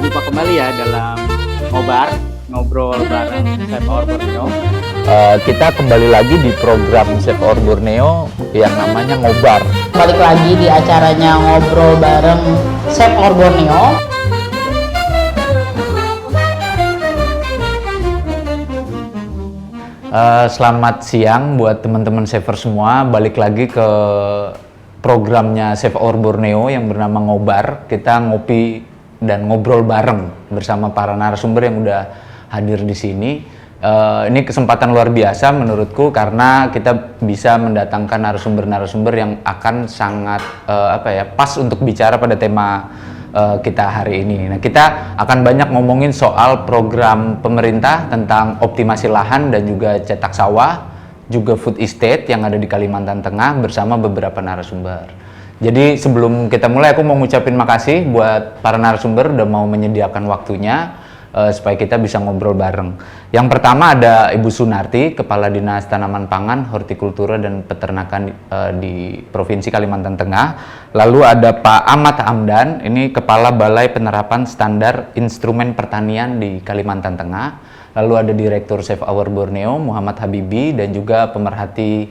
Jumpa kembali ya dalam ngobrol bareng Save Our Borneo. Kita kembali lagi di program Save Our Borneo yang namanya Ngobar. Balik lagi di acaranya ngobrol bareng Save Our Borneo. Selamat siang buat teman-teman saver semua. Balik lagi ke programnya Save Our Borneo yang bernama Ngobar. Kita ngopi dan ngobrol bareng bersama para narasumber yang udah hadir di sini. Ini kesempatan luar biasa menurutku karena kita bisa mendatangkan narasumber-narasumber yang akan sangat pas untuk bicara pada tema kita hari ini. Nah, kita akan banyak ngomongin soal program pemerintah tentang optimasi lahan dan juga cetak sawah, juga food estate yang ada di Kalimantan Tengah bersama beberapa narasumber. Jadi sebelum kita mulai, aku mau ngucapin makasih buat para narasumber udah mau menyediakan waktunya supaya kita bisa ngobrol bareng. Yang pertama ada Ibu Sunarti, Kepala Dinas Tanaman Pangan, Hortikultura dan Peternakan di Provinsi Kalimantan Tengah. Lalu ada Pak Ahmad Hamdan, ini Kepala Balai Penerapan Standar Instrumen Pertanian di Kalimantan Tengah. Lalu ada Direktur Save Our Borneo, Muhammad Habibi, dan juga pemerhati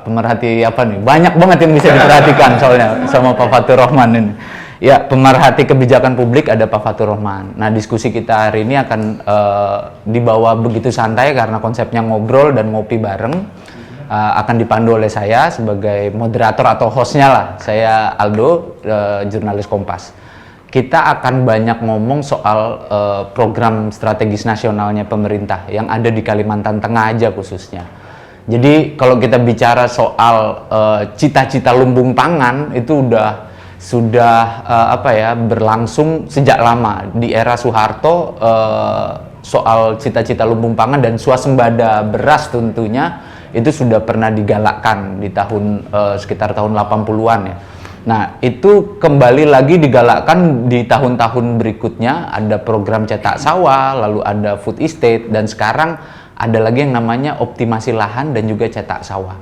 pemerhati apa nih? Banyak banget yang bisa diperhatikan soalnya sama Pak Fatur Rahman ini. Ya, pemerhati kebijakan publik ada Pak Fatur Rahman. Nah, diskusi kita hari ini akan dibawa begitu santai karena konsepnya ngobrol dan ngopi bareng. Akan dipandu oleh saya sebagai moderator atau hostnya lah. Saya Aldo, jurnalis Kompas. Kita akan banyak ngomong soal program strategis nasionalnya pemerintah yang ada di Kalimantan Tengah aja khususnya. Jadi kalau kita bicara soal cita-cita lumbung pangan itu sudah berlangsung sejak lama. Di era Soeharto soal cita-cita lumbung pangan dan swasembada beras tentunya itu sudah pernah digalakkan di sekitar tahun 80-an ya. Nah, itu kembali lagi digalakkan di tahun-tahun berikutnya, ada program cetak sawah, lalu ada food estate, dan sekarang ada lagi yang namanya optimasi lahan dan juga cetak sawah.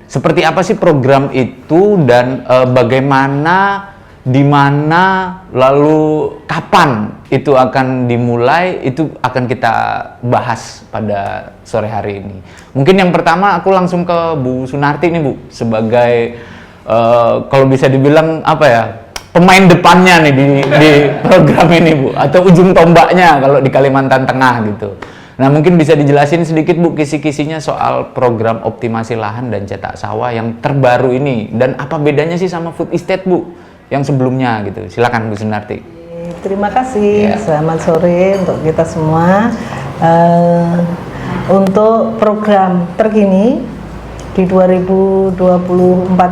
Seperti apa sih program itu dan bagaimana, di mana, lalu kapan itu akan dimulai, itu akan kita bahas pada sore hari ini. Mungkin yang pertama aku langsung ke Bu Sunarti nih Bu, sebagai kalau bisa dibilang pemain depannya nih di program ini Bu, atau ujung tombaknya kalau di Kalimantan Tengah gitu. Nah, mungkin bisa dijelasin sedikit Bu kisi-kisinya soal program optimasi lahan dan cetak sawah yang terbaru ini, dan apa bedanya sih sama food estate Bu yang sebelumnya gitu. Silakan Bu Sunarti. Terima kasih. Selamat sore untuk kita semua. Untuk program terkini di 2024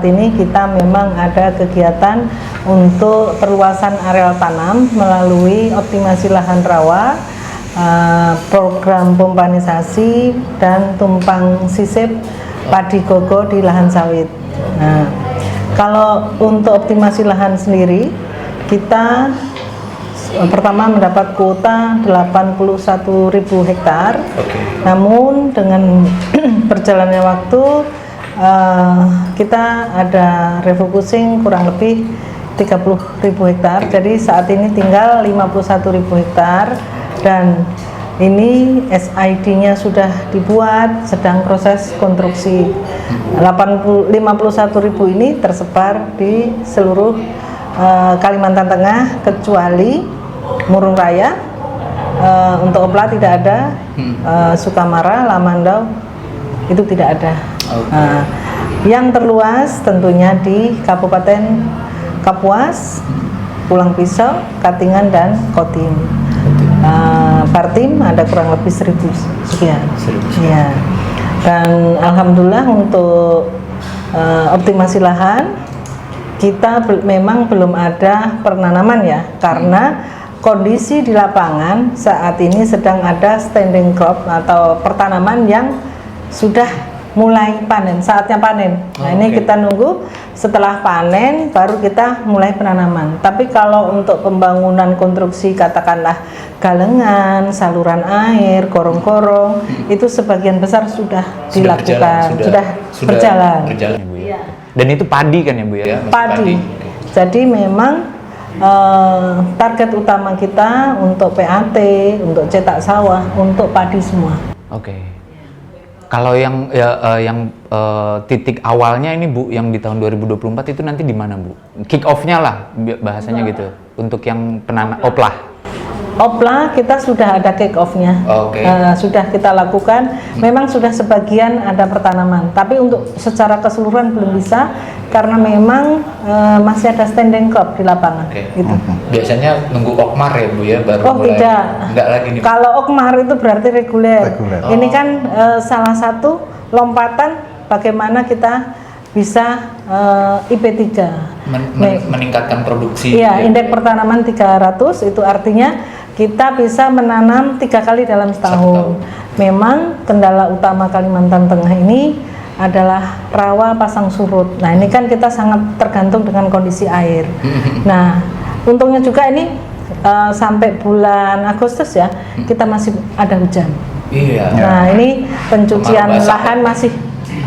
ini kita memang ada kegiatan untuk perluasan areal tanam melalui optimasi lahan rawa, program pompanisasi dan tumpang sisip padi gogo di lahan sawit. Nah, kalau untuk optimasi lahan sendiri, kita pertama mendapat kuota 81.000 hektar. Namun dengan berjalannya waktu kita ada refocusing kurang lebih 30.000 hektar. Jadi saat ini tinggal 51.000 hektar dan ini SID-nya sudah dibuat, sedang proses konstruksi. 51.000 ini tersebar di seluruh Kalimantan Tengah kecuali Murung Raya. Untuk Opla tidak ada, Sukamara, Lamandau itu tidak ada. Yang terluas tentunya di Kabupaten Kapuas, Pulang Pisau, Katingan dan Kotim. Partim ada kurang lebih 1.000 sekian. Ya. Dan alhamdulillah untuk optimasi lahan kita memang belum ada penanaman ya, karena kondisi di lapangan saat ini sedang ada standing crop atau pertanaman yang sudah mulai panen, saatnya panen. Nah, ini kita nunggu setelah panen baru kita mulai penanaman. Tapi kalau untuk pembangunan konstruksi katakanlah galengan, saluran air, gorong-gorong, itu sebagian besar sudah dilakukan, sudah berjalan. Ya, Bu, ya. Dan itu padi kan ya Bu ya? Padi. Jadi memang target utama kita untuk PAT, untuk cetak sawah, untuk padi semua. Oke. Kalau yang titik awalnya ini Bu, yang di tahun 2024 itu nanti di mana Bu? Kick off-nya lah bahasanya gitu. Untuk yang oplah. Opla kita sudah ada kick off-nya, sudah kita lakukan. Memang sudah sebagian ada pertanaman, tapi untuk secara keseluruhan belum bisa karena memang masih ada standing crop di lapangan. Gitu. Biasanya nunggu okmar ya Bu ya baru mulai. Tidak. Enggak lagi nih. Kalau okmar itu berarti reguler. Ini kan salah satu lompatan bagaimana kita bisa IP3 meningkatkan produksi. Iya, indeks pertanaman 300 itu artinya kita bisa menanam 3 kali dalam setahun. Memang kendala utama Kalimantan Tengah ini adalah rawa pasang surut. Nah, ini kan kita sangat tergantung dengan kondisi air. Nah, untungnya juga ini sampai bulan Agustus ya, kita masih ada hujan. Iya. Nah, ini pencucian lahan masih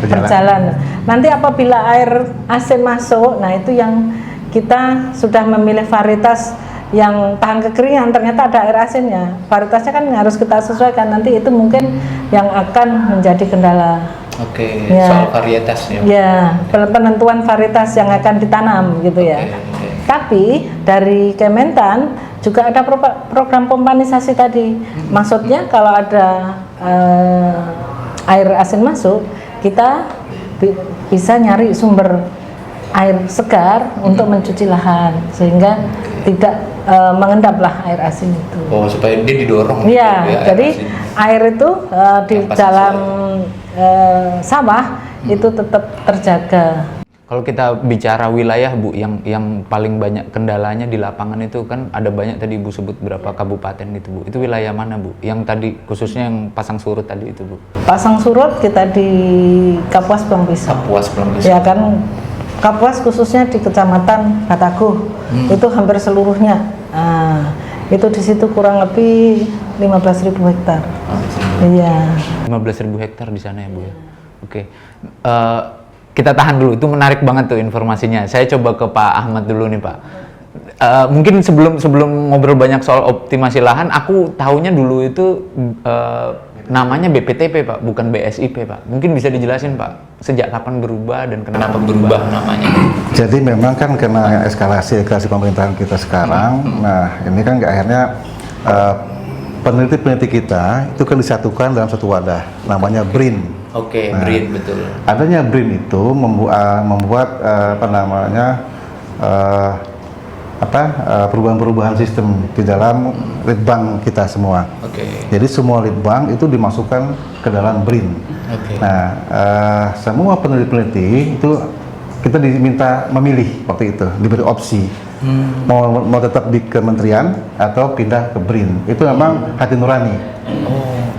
berjalan. Nanti apabila air asin masuk, nah itu yang kita sudah memilih varietas yang tahan kekeringan, ternyata ada air asinnya. Varietasnya kan harus kita sesuaikan, nanti itu mungkin yang akan menjadi kendala. Oke, ya. Soal varietasnya. Ya, penentuan varietas yang akan ditanam gitu ya. Tapi dari Kementan juga ada program pompanisasi tadi. Maksudnya kalau ada air asin masuk, kita bisa nyari sumber air segar untuk mencuci lahan sehingga tidak mengendaplah air asin itu. Oh, supaya dia didorong. Iya, gitu ya, jadi air itu di dalam sawah itu tetap terjaga. Kalau kita bicara wilayah Bu, yang paling banyak kendalanya di lapangan itu kan ada banyak tadi Ibu sebut berapa kabupaten gitu Bu. Itu wilayah mana Bu? Yang tadi khususnya yang pasang surut tadi itu Bu. Pasang surut kita di Kapuas Pulang Pisau. Kapuas Pulang Pisau. Ya kan, Kapuas khususnya di Kecamatan Bataguh itu hampir seluruhnya. Nah, itu di situ kurang lebih 15.000 hektar. Iya. 15.000 hektar di sana ya Bu ya. Oke. Kita tahan dulu, itu menarik banget tuh informasinya. Saya coba ke Pak Ahmad dulu nih Pak. Mungkin sebelum ngobrol banyak soal optimasi lahan, aku tahunya dulu itu namanya BPTP Pak, bukan BSIP Pak. Mungkin bisa dijelasin Pak, sejak kapan berubah dan kenapa berubah namanya? Jadi memang kan karena eskalasi pemerintahan kita sekarang, nah ini kan akhirnya peneliti-peneliti kita itu kan disatukan dalam satu wadah, namanya BRIN. Oke, BRIN betul. Adanya BRIN itu membuat perubahan-perubahan sistem di dalam litbang kita semua. Jadi semua litbang itu dimasukkan ke dalam BRIN. Nah, semua peneliti-peneliti itu kita diminta memilih waktu itu, diberi opsi mau tetap di kementerian atau pindah ke BRIN. Itu memang hati nurani.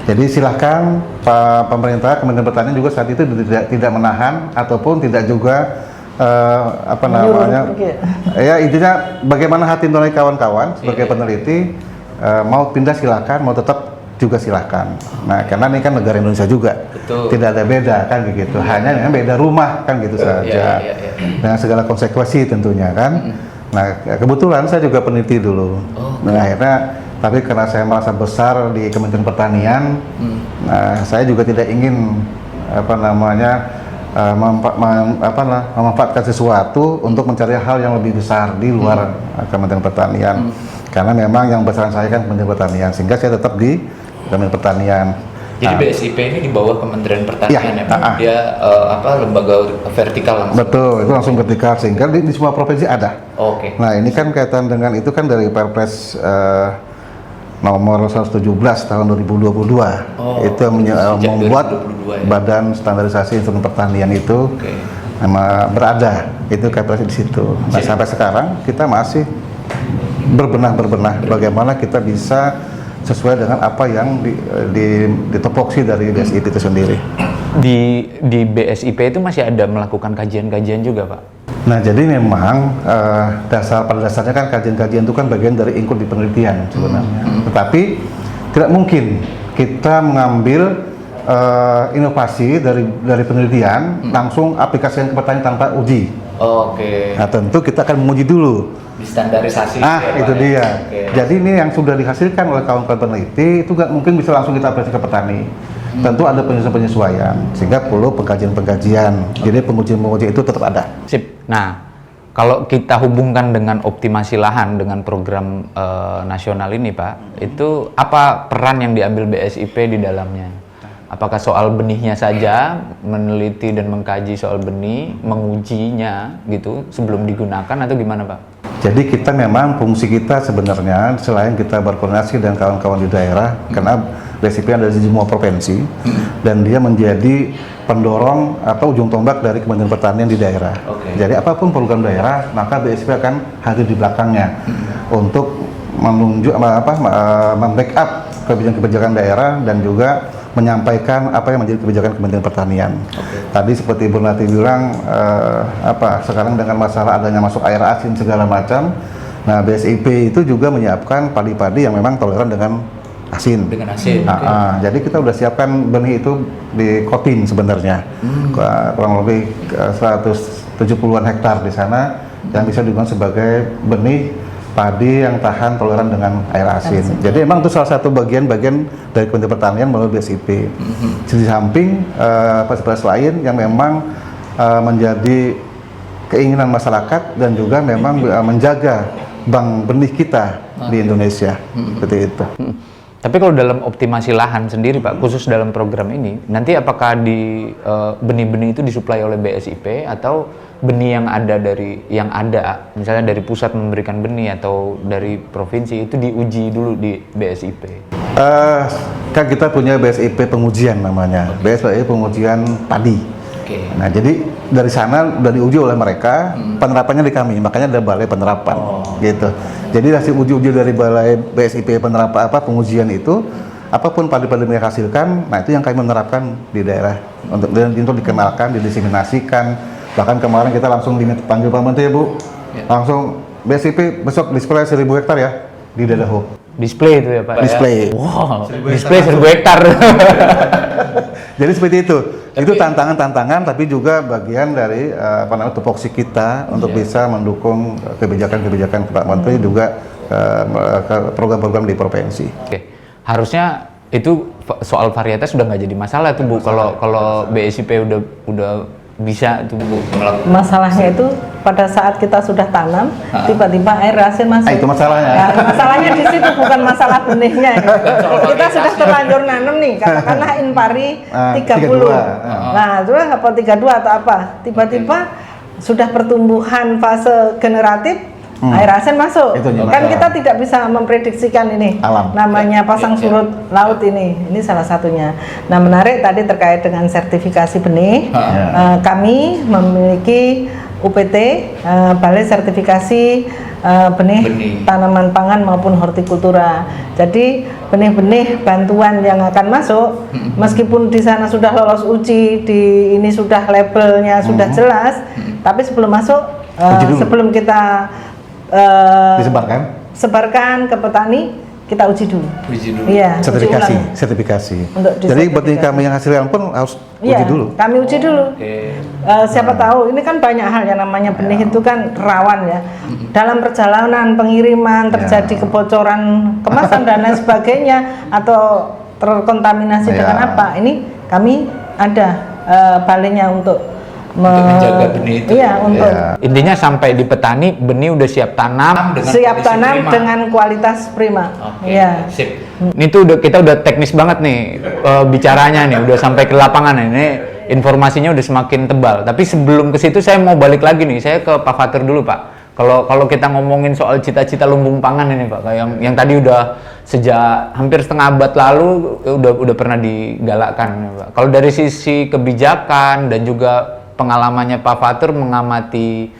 Jadi silahkan Pak Pemerintah, Kementerian Pertanian juga saat itu tidak menahan ataupun tidak juga ya intinya bagaimana hati nurani kawan-kawan sebagai peneliti mau pindah silahkan, mau tetap juga silahkan. Nah, karena ini kan negara Indonesia juga, tidak ada beda kan begitu. Hanya memang beda rumah kan gitu saja. Dengan segala konsekuensi tentunya kan. Nah, kebetulan saya juga peneliti dulu. Nah, akhirnya tapi karena saya merasa besar di Kementerian Pertanian, nah, saya juga tidak ingin memanfaatkan sesuatu untuk mencari hal yang lebih besar di luar Kementerian Pertanian. Karena memang yang besar saya kan Kementerian Pertanian, sehingga saya tetap di Kementerian Pertanian. Jadi BSIP ini di bawah Kementerian Pertanian ya Pak? Dia lembaga vertikal langsung? Betul, itu langsung vertikal, sehingga di semua provinsi ada. Nah, ini kan kaitan dengan itu kan dari Perpres nomor 117 tahun 2022 itu membuat 2022, ya? Badan Standarisasi Instrumen Pertanian itu berada, itu kaitannya di situ. Nah, sampai sekarang kita masih berbenah bagaimana kita bisa sesuai dengan apa yang ditopoksi dari BSIP itu sendiri. Di BSIP itu masih ada melakukan kajian-kajian juga Pak? Nah, jadi memang pada dasarnya kan kajian-kajian itu kan bagian dari include di penelitian sebenarnya. Tetapi tidak mungkin kita mengambil inovasi dari penelitian langsung aplikasikan ke pertanian tanpa uji. Oke. Nah tentu kita akan menguji dulu. Distandarisasi. Itu dia. Oke. Jadi ini yang sudah dihasilkan oleh kawan-kawan peneliti itu nggak mungkin bisa langsung kita aplikasi ke petani. Tentu ada penyesuaian sehingga perlu pengkajian-pengkajian. Jadi pengujian-pengujian itu tetap ada. Sip. Nah, kalau kita hubungkan dengan optimasi lahan dengan program nasional ini, Pak, itu apa peran yang diambil BSIP di dalamnya? Apakah soal benihnya saja, meneliti dan mengkaji soal benih, mengujinya gitu sebelum digunakan atau gimana, Pak? Jadi kita memang fungsi kita sebenarnya selain kita berkoordinasi dengan kawan-kawan di daerah, karena BSIP ada di semua provinsi dan dia menjadi pendorong atau ujung tombak dari Kementerian Pertanian di daerah. Jadi apapun program daerah, maka BSIP akan hadir di belakangnya untuk menunjuk membackup kebijakan-kebijakan daerah dan juga menyampaikan apa yang menjadi kebijakan Kementerian Pertanian. Tadi seperti Bu Nati bilang, sekarang dengan masalah adanya masuk air asin segala macam, nah BSIP itu juga menyiapkan padi-padi yang memang toleran dengan asin. Jadi kita udah siapkan benih itu di Kotin sebenarnya, kurang lebih 170-an hektar di sana yang bisa digunakan sebagai benih padi yang tahan toleran dengan air asin. Jadi memang itu salah satu bagian-bagian dari Kementerian Pertanian melalui BSIP. Di samping fasilitas lain yang memang menjadi keinginan masyarakat dan juga memang menjaga bank benih kita di Indonesia. Seperti itu. Tapi kalau dalam optimasi lahan sendiri, Pak, khusus dalam program ini, nanti apakah di benih-benih itu disuplai oleh BSIP atau benih yang ada, misalnya dari pusat memberikan benih atau dari provinsi itu diuji dulu di BSIP? Kan kita punya BSIP pengujian namanya, BSIP pengujian padi. Nah jadi dari sana sudah diuji oleh mereka, penerapannya di kami, makanya ada balai penerapan, gitu. Jadi hasil uji-uji dari balai BSIP penerapan pengujian itu, apapun padi-padi yang hasilkan, nah itu yang kami menerapkan di daerah untuk dikenalkan, didiseminasikan. Bahkan kemarin kita langsung dipanggil Pak Menteri, Bu, langsung BSIP besok display 1000 hektar ya di Dadaho. Display itu ya, Pak? Display. Ya? Wow, display 1000 hektar. Jadi seperti itu. Itu tantangan-tantangan, tapi juga bagian dari tupoksi kita untuk bisa mendukung kebijakan-kebijakan Pak Menteri juga program-program di provinsi. Harusnya itu soal varietas sudah nggak jadi masalah tuh, Bu. Kalau BSIP udah bisa itu, Bu. Masalahnya itu pada saat kita sudah tanam, tiba-tiba air asin masuk. Itu masalahnya. Nah, masalahnya di situ bukan masalah benihnya. Kita sudah terlanjur nanam nih, katakanlah inpari 30. Nah, itu apa 32 atau apa? Tiba-tiba sudah pertumbuhan fase generatif, air asin masuk. Kan kita tidak bisa memprediksikan ini. Alam. Namanya pasang surut laut ini salah satunya. Nah, menarik tadi terkait dengan sertifikasi benih. Kami memiliki UPT, Balai Sertifikasi benih tanaman pangan maupun hortikultura. Jadi benih-benih bantuan yang akan masuk, meskipun di sana sudah lolos uji, ini sudah labelnya sudah jelas, tapi sebelum masuk, sebelum kita sebarkan ke petani, kita uji dulu. Iya. Sertifikasi. Jadi benih kami yang hasilkan pun harus uji dulu. Kami uji dulu. Siapa tahu, ini kan banyak hal yang namanya benih itu kan rawan ya. Dalam perjalanan pengiriman terjadi kebocoran kemasan dan lain sebagainya atau terkontaminasi dengan apa? Ini kami ada balainya untuk menjaga benih itu. Intinya sampai di petani benih udah siap tanam dengan kualitas prima. Sip. Ini tuh kita udah teknis banget nih bicaranya nih, udah sampai ke lapangan ini informasinya udah semakin tebal. Tapi sebelum ke situ saya mau balik lagi nih, saya ke Pak Fatur dulu, Pak. Kalau kita ngomongin soal cita-cita lumbung pangan ini, Pak, yang tadi udah sejak hampir setengah abad lalu udah pernah digalakkan, Pak. Kalau dari sisi kebijakan dan juga pengalamannya Pak Fatur mengamati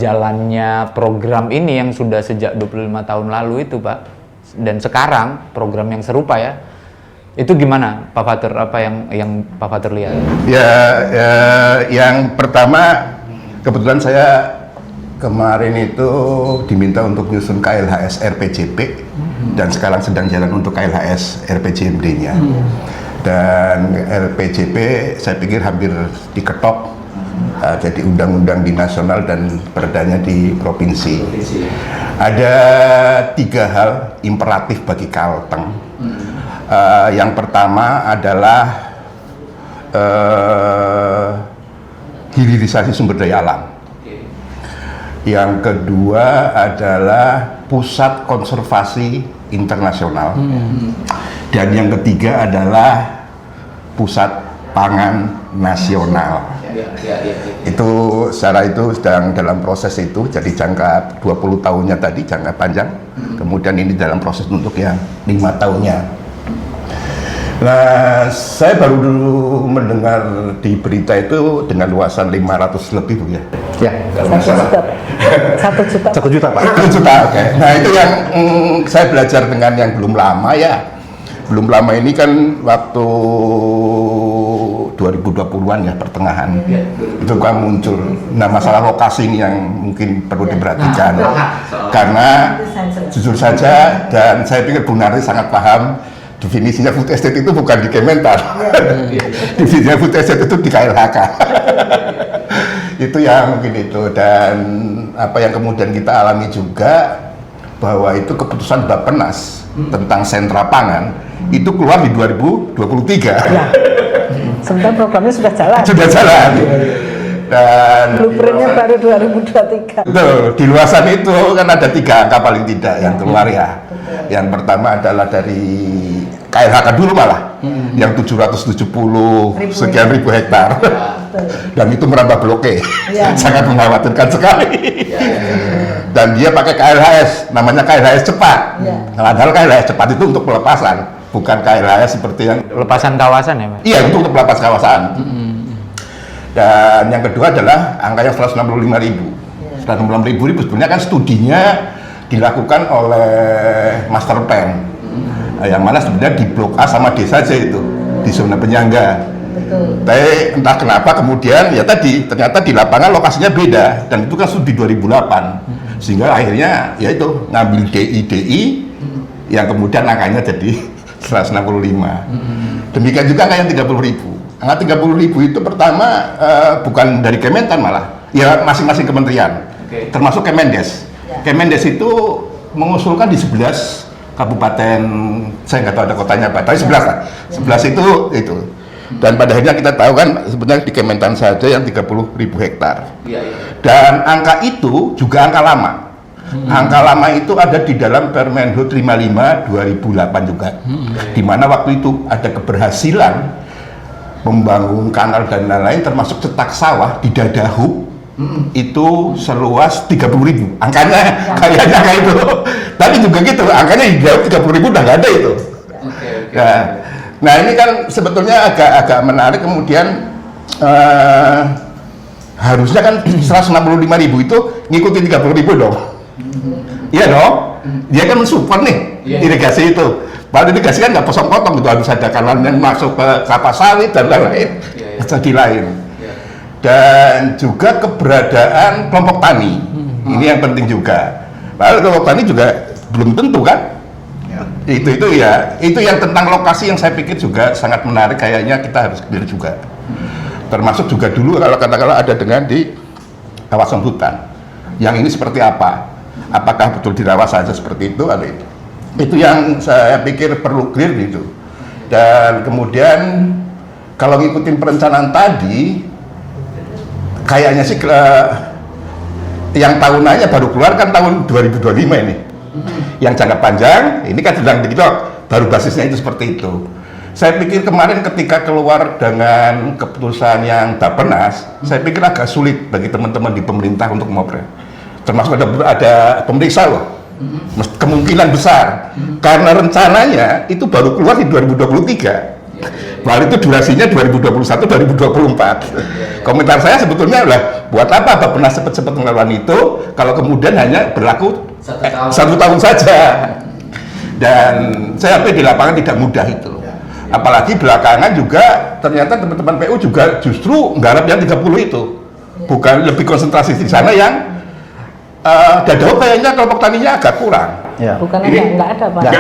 jalannya program ini yang sudah sejak 25 tahun lalu itu, Pak, dan sekarang program yang serupa ya, itu gimana Pak Fatur, apa yang Pak Fatur lihat? Yang pertama kebetulan saya kemarin itu diminta untuk nyusun KLHS RPJP dan sekarang sedang jalan untuk KLHS RPJMD-nya. Dan RPJP saya pikir hampir diketok jadi undang-undang di nasional dan perdanya di provinsi. Ada 3 hal imperatif bagi Kalteng. Yang pertama adalah hilirisasi sumber daya alam. Yang kedua adalah pusat konservasi internasional. Dan yang ketiga adalah pusat pangan nasional. Itu secara itu sedang dalam proses itu, jadi jangka 20 tahunnya tadi, jangka panjang. Kemudian ini dalam proses untuk yang 5 tahunnya. Nah, saya baru dulu mendengar di berita itu dengan luasan 500 lebih, Bu ya. Ya, 1 juta. 1 juta Pak. 1 juta, oke. Nah, itu yang saya belajar dengan yang belum lama ya. Belum lama ini kan waktu 2020-an ya, pertengahan. Itu kan muncul. Nah, masalah lokasi ini yang mungkin perlu diperhatikan. Karena jujur saja, dan saya pikir Bu Narti sangat paham, definisinya food estate itu bukan di Kementan. Definisinya food estate itu di KLHK. Itu yang mungkin itu. Dan apa yang kemudian kita alami juga, bahwa itu keputusan Bappenas tentang sentra pangan itu keluar di 2023. Ya. Sementara programnya sudah jalan. Sudah jalan. Dan Blueprintnya baru 2023. betul, di luasan itu kan ada 3 angka paling tidak yang keluar ya. Yang pertama adalah dari KLHK dulu malah, yang 770 sekian ribu hektar. Dan itu merambah bloke. Sangat mengkhawatirkan sekali. Dan dia pakai KLHS, namanya KLHS cepat. Padahal KLHS cepat itu untuk pelepasan, bukan KLHS seperti yang Pelepasan kawasan ya, Mas? iya, untuk pelepas kawasan. Dan yang kedua adalah angka yang 165.000. 165.000 sebenarnya kan studinya dilakukan oleh Master Plan. Yang mana sebenarnya di Blok A sama D saja itu, di zona penyangga. Tapi entah kenapa kemudian ya tadi ternyata di lapangan lokasinya beda, dan itu kan studi 2008. Sehingga akhirnya ya itu ngambil DI yang kemudian angkanya jadi 165. Demikian juga angka yang 30.000. Angka 30.000 itu pertama bukan dari Kementan malah, ya masing-masing kementerian, termasuk Kemendes. Kemendes itu mengusulkan di 11 kabupaten, saya nggak tahu ada kotanya apa, tapi 11 lah. 11 itu. Dan pada akhirnya kita tahu kan sebenarnya di Kementan saja yang 30.000 hektar. Dan angka itu juga angka lama. Angka lama itu ada di dalam Permenhub 55 2008 juga. Di mana waktu itu ada keberhasilan membangun kanal dan lain-lain, termasuk cetak sawah di Dadahub itu seluas 30.000. Angkanya kayaknya kayak itu. Tapi juga gitu, angkanya di Dadahub 30.000 udah nggak ada itu. Nah ini kan sebetulnya agak menarik. Kemudian harusnya kan 165.000 itu ngikutin 30.000 dong. Iya dong, dia kan mensupport nih irigasi itu. Padahal irigasi kan nggak potong-potong, itu harus ada kanal yang masuk ke kelapa sawit dan lain-lain, strategi lain. Dan juga keberadaan kelompok tani, ini yang penting juga. Padahal kelompok tani juga belum tentu kan. Itu yang tentang lokasi yang saya pikir juga sangat menarik, kayaknya kita harus clear juga. Termasuk juga dulu kalau katakanlah ada dengan di kawasan hutan. Yang ini seperti apa? Apakah betul dirawat saja seperti itu atau itu? Itu yang saya pikir perlu clear gitu. Dan kemudian kalau ngikutin perencanaan tadi, kayaknya sih yang tahunannya baru keluar kan tahun 2025 ini. Yang jangka panjang ini kan sedang dikitok, baru basisnya itu seperti itu. Saya pikir kemarin ketika keluar dengan keputusan yang Bappenas, saya pikir agak sulit bagi teman-teman di pemerintah untuk ngobrol. Termasuk ada pemeriksa loh, kemungkinan besar, karena rencananya itu baru keluar di 2023. Lalu itu durasinya 2021-2024. Komentar saya sebetulnya adalah buat apa Bappenas cepat-cepat melakukan itu kalau kemudian hanya berlaku 1 tahun saja. Dan saya pikir di lapangan tidak mudah itu. Apalagi belakangan juga ternyata teman-teman PU juga justru nggarap yang 30 itu. Bukan lebih konsentrasi di sana yang Dadahub kayaknya kelompok taninya agak kurang. Bukan nggak ada Pak.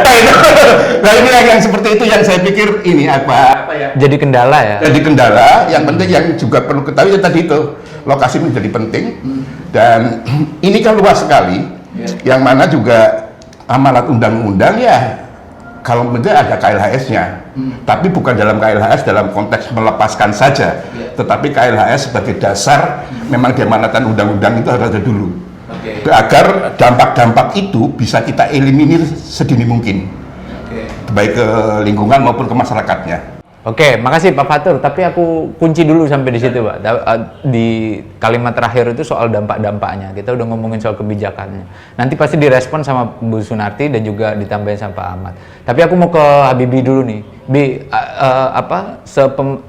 Nah ini yang seperti itu yang saya pikir ini apa ya? Jadi kendala ya. Jadi kendala. Yang penting yang juga perlu ketahui ya tadi itu lokasi menjadi penting dan ini kan luas sekali, yang mana juga amanat undang-undang ya kalau benar ada KLHS-nya, tapi bukan dalam KLHS dalam konteks melepaskan saja, tetapi KLHS sebagai dasar memang diamanatkan undang-undang itu harus ada dulu, agar dampak-dampak itu bisa kita eliminir sedini mungkin, baik ke lingkungan maupun ke masyarakatnya. Oke, makasih Pak Fatur. Tapi aku kunci dulu sampai di situ, Pak. Di kalimat terakhir itu soal dampak-dampaknya. Kita udah ngomongin soal kebijakannya. Nanti pasti direspon sama Bu Sunarti dan juga ditambahin sama Pak Ahmad. Tapi aku mau ke Habibie dulu nih. Bi,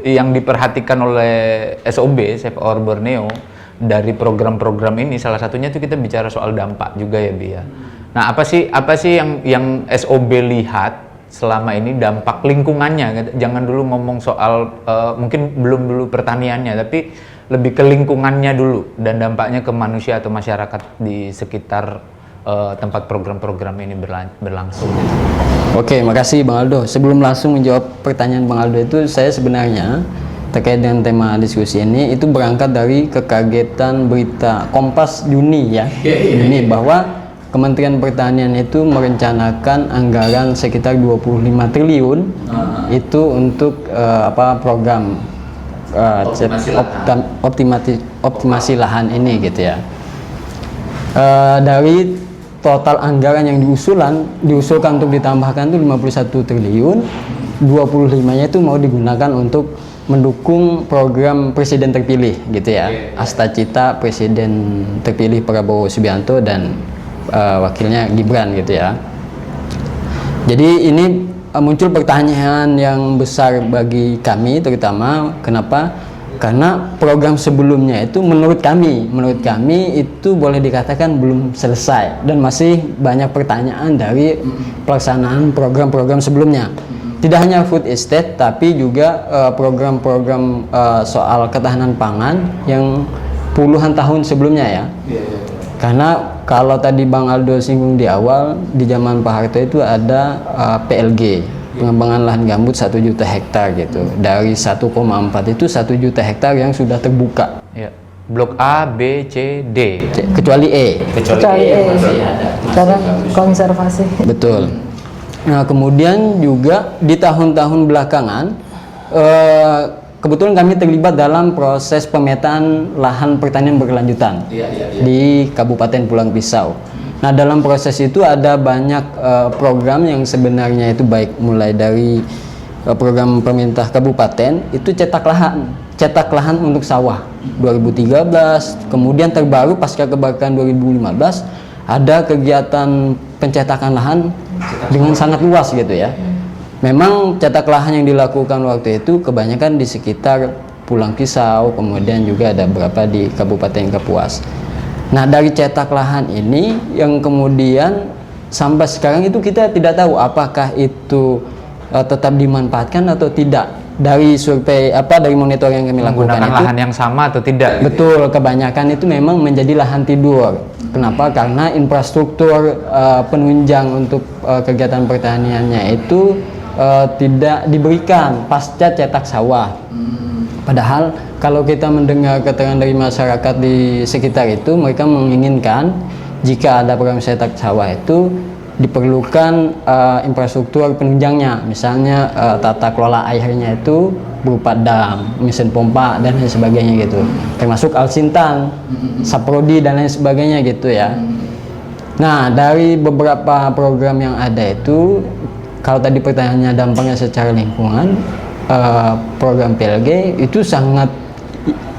yang diperhatikan oleh SOB, Save Our Borneo, dari program-program ini, salah satunya itu kita bicara soal dampak juga ya, Bi ya. Nah, apa sih yang SOB lihat selama ini dampak lingkungannya? Jangan dulu ngomong soal mungkin belum dulu pertaniannya, tapi lebih ke lingkungannya dulu dan dampaknya ke manusia atau masyarakat di sekitar tempat program-program ini berlangsung. Oke, makasih Bang Aldo. Sebelum langsung menjawab pertanyaan Bang Aldo itu, saya sebenarnya terkait dengan tema diskusi ini itu berangkat dari kekagetan berita Kompas Juni ya, Juni, bahwa Kementerian Pertanian itu merencanakan anggaran sekitar 25 triliun itu untuk program optimasi lahan ini gitu ya. Dari total anggaran yang diusulkan untuk ditambahkan itu 51 triliun, 25-nya itu mau digunakan untuk mendukung program presiden terpilih gitu ya. Astacita presiden terpilih Prabowo Subianto dan wakilnya Gibran gitu ya. Jadi ini muncul pertanyaan yang besar bagi kami, terutama kenapa? Karena program sebelumnya itu menurut kami itu boleh dikatakan belum selesai dan masih banyak pertanyaan dari pelaksanaan program-program sebelumnya. Tidak hanya food estate tapi juga program-program soal ketahanan pangan yang puluhan tahun sebelumnya ya. Karena kalau tadi Bang Aldo singgung di awal, di zaman Pak Harto itu ada PLG, pengembangan lahan gambut 1 juta hektar gitu. Dari 1,4 itu 1 juta hektar yang sudah terbuka. Ya. Blok A, B, C, D. Kecuali E. Kecuali cara konservasi. Betul. Nah, kemudian juga di tahun-tahun belakangan kebetulan kami terlibat dalam proses pemetaan lahan pertanian berkelanjutan di Kabupaten Pulang Pisau. Nah, dalam proses itu ada banyak program yang sebenarnya itu baik mulai dari program pemerintah kabupaten itu cetak lahan untuk sawah 2013, kemudian terbaru pasca kebakaran 2015 ada kegiatan pencetakan lahan dengan sangat luas gitu ya. Memang cetak lahan yang dilakukan waktu itu kebanyakan di sekitar Pulang Pisau, kemudian juga ada beberapa di Kabupaten Kapuas. Nah, dari cetak lahan ini yang kemudian sampai sekarang itu kita tidak tahu apakah itu tetap dimanfaatkan atau tidak. Dari survei dari monitor yang kami lakukan menggunakan itu lahan yang sama atau tidak? Betul, kebanyakan itu memang menjadi lahan tidur. Kenapa? Karena infrastruktur penunjang untuk kegiatan pertaniannya itu tidak diberikan pasca cetak sawah. Padahal kalau kita mendengar keterangan dari masyarakat di sekitar itu, mereka menginginkan jika ada program cetak sawah itu diperlukan infrastruktur penunjangnya, misalnya tata kelola airnya itu berupa dam, mesin pompa dan lain sebagainya gitu, termasuk Alsintan, Saprodi dan lain sebagainya gitu ya. Nah, dari beberapa program yang ada itu, kalau tadi pertanyaannya dampaknya secara lingkungan, program PLG itu sangat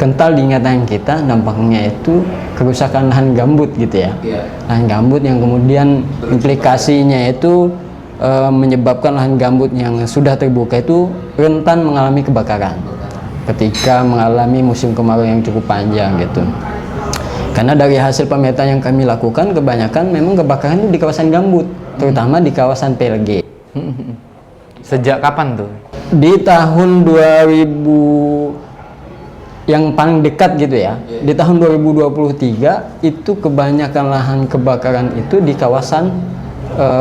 kental di ingatan kita, dampaknya itu kerusakan lahan gambut gitu ya. Lahan gambut yang kemudian implikasinya itu menyebabkan lahan gambut yang sudah terbuka itu rentan mengalami kebakaran ketika mengalami musim kemarau yang cukup panjang gitu. Karena dari hasil pemetaan yang kami lakukan, kebanyakan memang kebakaran itu di kawasan gambut, terutama di kawasan PLG. Sejak kapan tuh? Di tahun 2000 yang paling dekat gitu ya, di tahun 2023 itu kebanyakan lahan kebakaran itu di kawasan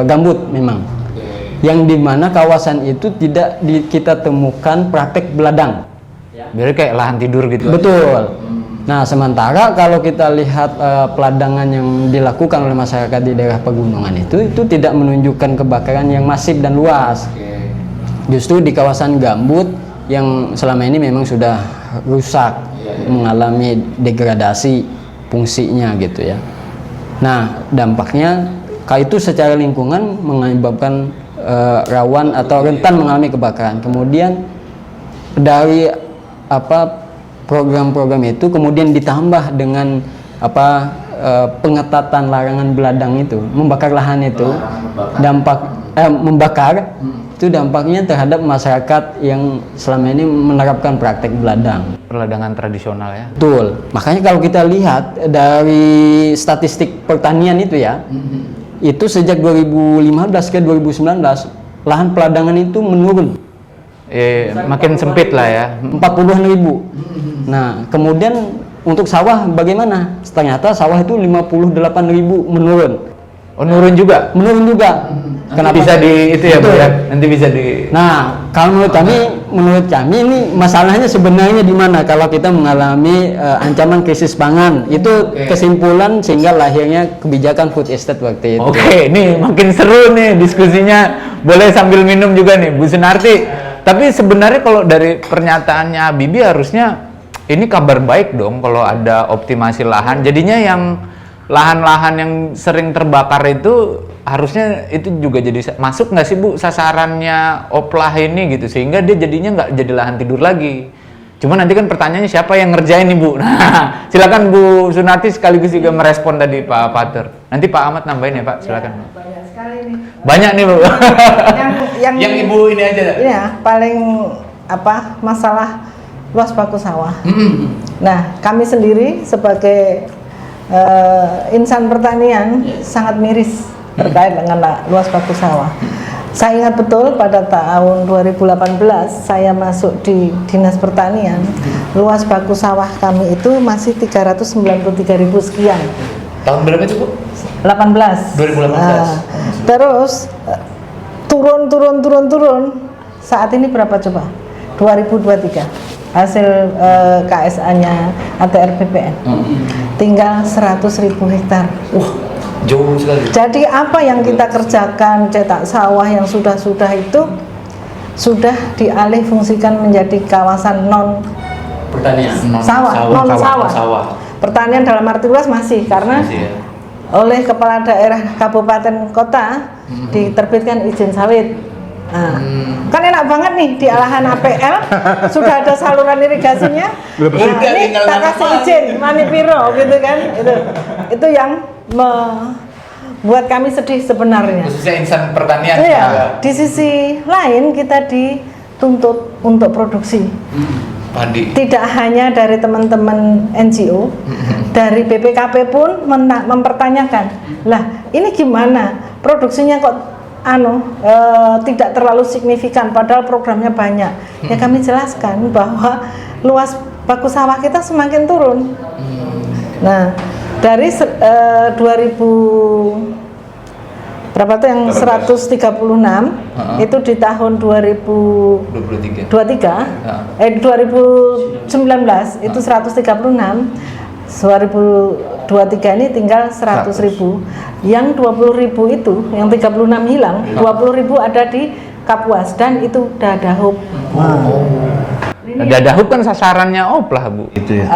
gambut memang, yang dimana kawasan itu tidak kita temukan praktek beladang. Berarti kayak lahan tidur gitu? Betul. Nah, sementara kalau kita lihat peladangan yang dilakukan oleh masyarakat di daerah pegunungan itu tidak menunjukkan kebakaran yang masif dan luas. Justru di kawasan gambut yang selama ini memang sudah rusak, mengalami degradasi fungsinya gitu ya. Nah, dampaknya itu secara lingkungan menyebabkan rawan atau rentan mengalami kebakaran. Kemudian dari program-program itu kemudian ditambah dengan pengetatan larangan beladang itu, membakar lahan itu, membakar itu dampaknya terhadap masyarakat yang selama ini menerapkan praktek beladang. Peladangan tradisional ya. Betul. Makanya kalau kita lihat dari statistik pertanian itu ya, itu sejak 2015 ke 2019 lahan peladangan itu menurun. Makin sempit lah ya. 40-an ribu. Nah, kemudian untuk sawah bagaimana? Ternyata sawah itu 58.000 menurun. Oh, nurun juga? Menurun juga. Kenapa? Bisa di itu ya, Bu ya? Nanti bisa di... Nah, kalau menurut kami ini masalahnya sebenarnya di mana? Kalau kita mengalami ancaman krisis pangan, itu kesimpulan sehingga lahirnya kebijakan food estate waktu itu. Oke, nih makin seru nih diskusinya. Boleh sambil minum juga nih, Bu Sunarti. Tapi sebenarnya kalau dari pernyataannya Habibie harusnya ini kabar baik dong kalau ada optimasi lahan. Jadinya yang lahan-lahan yang sering terbakar itu harusnya itu juga jadi masuk nggak sih Bu sasarannya oplah ini gitu, sehingga dia jadinya nggak jadi lahan tidur lagi. Cuma nanti kan pertanyaannya siapa yang ngerjain nih Bu? Nah, silakan Bu Sunarti sekaligus juga merespon tadi Pak Fatur. Nanti Pak Ahmad nambahin ya Pak, silakan. Banyak sekali nih. Banyak nih Bu. yang Ibu ini aja. Ya, paling masalah luas baku sawah. Nah, kami sendiri sebagai insan pertanian sangat miris terkait dengan luas baku sawah. Saya ingat betul pada tahun 2018 saya masuk di Dinas Pertanian, luas baku sawah kami itu masih 393.000 sekian. Tahun berapa itu Bu? 18. 2018. Terus turun. Saat ini berapa coba? 2023. Hasil KSA-nya ATR BPN. Tinggal 100.000 hektar. Jauh sekali. Jadi apa yang kita kerjakan, cetak sawah yang sudah itu sudah dialih fungsikan menjadi kawasan non Pertanian. sawah. Pertanian dalam arti luas masih karena oleh kepala daerah kabupaten kota diterbitkan izin sawit. Nah, kan enak banget nih di lahan APL sudah ada saluran irigasinya. Ini tak kasih izin mani piro gitu kan. Itu yang membuat kami sedih sebenarnya. Khususnya insan pertanian. Iya. Di sisi lain kita dituntut untuk produksi. Padi. Tidak hanya dari teman-teman NGO, dari BPKP pun mempertanyakan, lah ini gimana produksinya kok tidak terlalu signifikan padahal programnya banyak. Ya kami jelaskan bahwa luas baku sawah kita semakin turun. Nah, dari 2000 berapa tuh yang 136 itu di tahun 2019 itu 136, 2023 ini tinggal 100.000. Yang 20.000 itu, yang 36 hilang, 20.000 ada di Kapuas dan itu Dadahub. Dadahub kan sasarannya oplah Bu. Itu ya.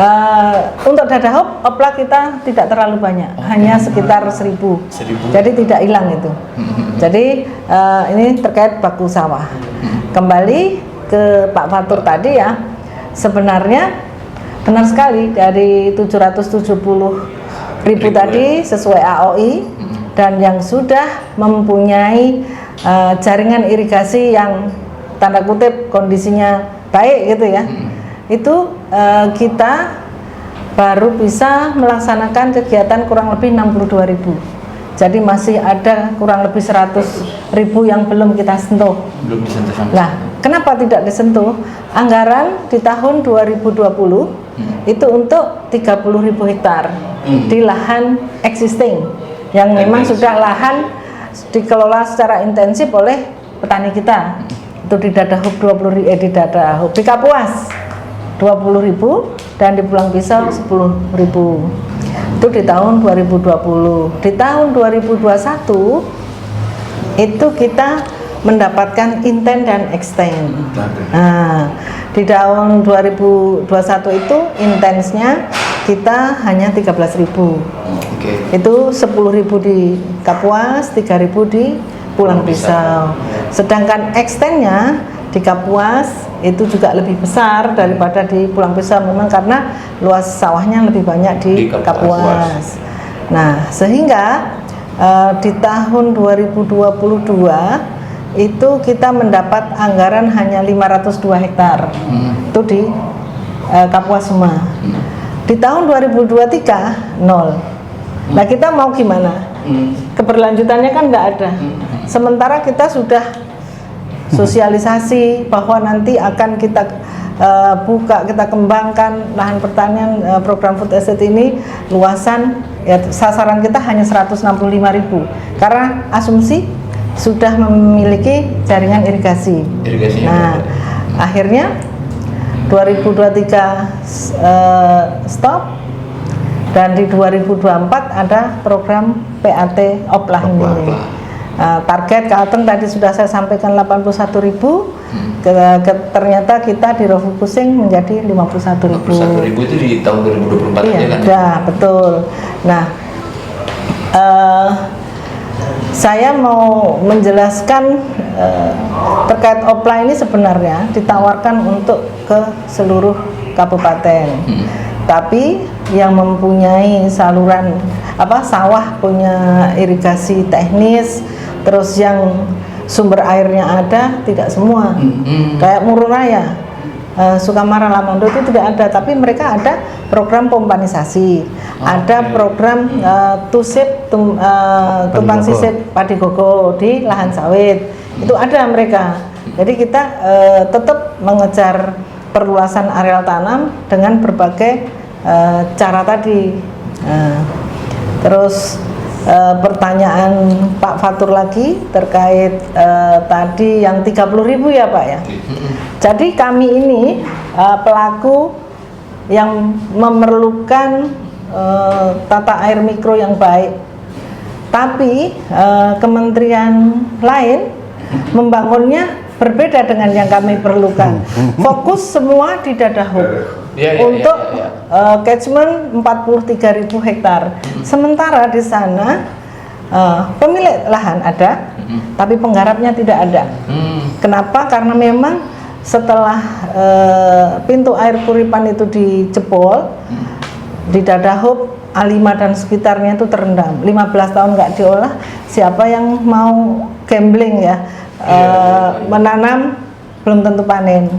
Untuk Dadahub oplah kita tidak terlalu banyak, hanya sekitar 1.000. Jadi tidak hilang itu. Jadi ini terkait baku sawah. Kembali ke Pak Fatur tadi ya, sebenarnya benar sekali dari 770.000 tadi sesuai AOI dan yang sudah mempunyai jaringan irigasi yang tanda kutip kondisinya baik gitu ya, itu kita baru bisa melaksanakan kegiatan kurang lebih 62.000. Jadi masih ada kurang lebih 100.000 yang belum kita sentuh. Belum disentuh sama. Nah, kenapa tidak disentuh? Anggaran di tahun 2020 itu untuk 30.000 hektar di lahan existing yang memang sudah lahan dikelola secara intensif oleh petani kita. Itu di Dadahub di Kapuas 20.000, dan di Pulang Pisau 10.000. Itu di tahun 2020. Di tahun 2021 itu kita mendapatkan intent dan extend. Nah, di tahun 2021 itu intensnya kita hanya 13.000. Itu 10.000 di Kapuas, 3.000 di Pulang Pisau. Sedangkan extendnya di Kapuas itu juga lebih besar daripada di Pulang Pisau, memang karena luas sawahnya lebih banyak di Kapuas. Nah, sehingga di tahun 2022 itu kita mendapat anggaran hanya 502 hektar. Itu di Kapuas semua. Di tahun 2023 nol. Nah, kita mau gimana? Keberlanjutannya kan nggak ada. Sementara kita sudah sosialisasi bahwa nanti akan kita buka, kita kembangkan lahan pertanian, program food estate ini luasan ya, sasaran kita hanya 165.000 karena asumsi sudah memiliki jaringan irigasi. Nah, akhirnya 2023 stop, dan di 2024 ada program PAT Oplah ini. Target Kalteng tadi sudah saya sampaikan 81.000, ternyata kita di refocusing menjadi 51.000. 51.000 itu di tahun 2024 iya, aja kan? Ya, betul. Nah, saya mau menjelaskan terkait Oplah ini sebenarnya ditawarkan untuk ke seluruh kabupaten. Tapi yang mempunyai saluran sawah punya irigasi teknis, terus yang sumber airnya ada tidak semua. Kayak Mururaya, Sukamara, Lamondo itu tidak ada, tapi mereka ada program pompanisasi, ada program tumpang sisip padi gogo di lahan sawit, itu ada mereka. Jadi kita tetap mengejar perluasan areal tanam dengan berbagai cara tadi. Terus pertanyaan Pak Fatur lagi terkait tadi yang 30.000 ya Pak ya. Jadi kami ini pelaku yang memerlukan tata air mikro yang baik, tapi kementerian lain membangunnya berbeda dengan yang kami perlukan. Fokus semua di Dadahub untuk catchment 43.000 hektar. Sementara di sana pemilik lahan ada, tapi penggarapnya tidak ada. Kenapa? Karena memang setelah pintu air Kuripan itu dijebol, di Dadahub, A5 dan sekitarnya itu terendam. 15 tahun nggak diolah, siapa yang mau gambling ya? Menanam belum tentu panen.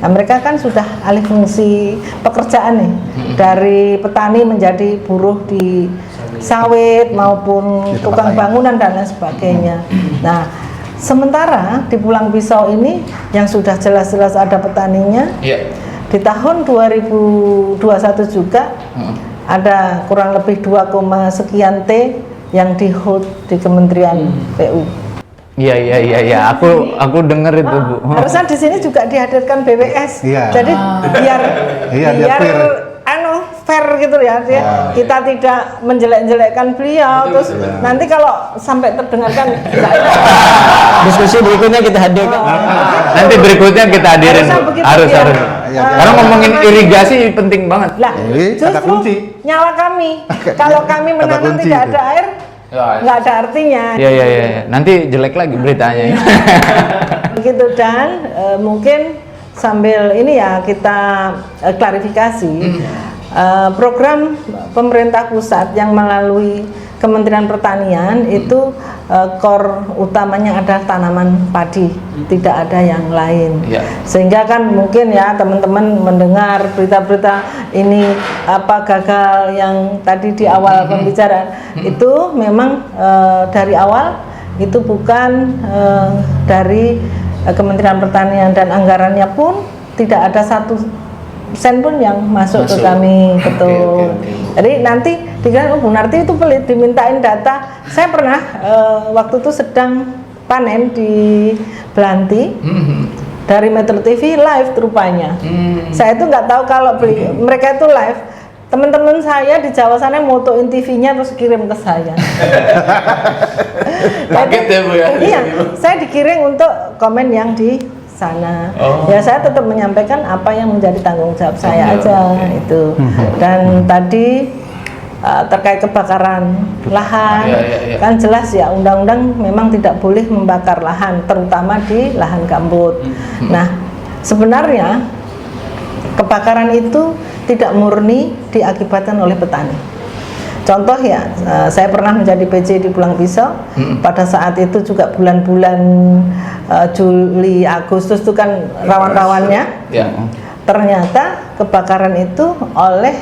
Nah, mereka kan sudah alih fungsi pekerjaan nih, dari petani menjadi buruh di sawit maupun tukang bangunan dan lain sebagainya. Nah, sementara di Pulang Pisau ini yang sudah jelas-jelas ada petaninya, di tahun 2021 juga ada kurang lebih 2, sekian T yang di hold di Kementerian PU. Iya. Aku dengar itu, Bu. Harusnya di sini juga dihadirkan BWS. Jadi biar fair gitu ya. Kita tidak menjelek-jelekkan beliau. Terus nanti kalau sampai terdengarkan Diskusi berikutnya kita hadirkan. Nanti berikutnya kita hadirin. Harus. Karena ngomongin irigasi penting banget. Lah, justru nyala kami. Kalau kami menanam tidak ada air, nggak ada artinya. Iya. Nanti jelek lagi beritanya. Begitu. Dan mungkin sambil ini ya kita klarifikasi program pemerintah pusat yang melalui Kementerian Pertanian itu core utamanya adalah tanaman padi, tidak ada yang lain. Sehingga kan mungkin ya teman-teman mendengar berita-berita ini gagal yang tadi di awal pembicaraan itu memang dari awal itu bukan dari Kementerian Pertanian, dan anggarannya pun tidak ada 1 sen pun yang masuk ke kami. Betul. Jadi nanti dikira Bu Narti itu pelit, dimintain data. Saya pernah waktu itu sedang panen di Belanti dari Metro TV live rupanya. Saya itu nggak tahu kalau mereka itu live. Teman-teman saya di Jawa sana motoin TV-nya terus kirim ke saya. Kaget ya Bu ya? Iya, saya dikirim untuk komen yang di sana. Ya saya tetap menyampaikan apa yang menjadi tanggung jawab saya aja itu. Dan tadi terkait kebakaran lahan, kan jelas ya undang-undang memang tidak boleh membakar lahan, terutama di lahan gambut. Nah, sebenarnya kebakaran itu tidak murni diakibatkan oleh petani. Contoh ya, saya pernah menjadi PJ di Pulang Pisau. Pada saat itu juga bulan-bulan Juli, Agustus itu kan rawan-rawannya. Ternyata kebakaran itu oleh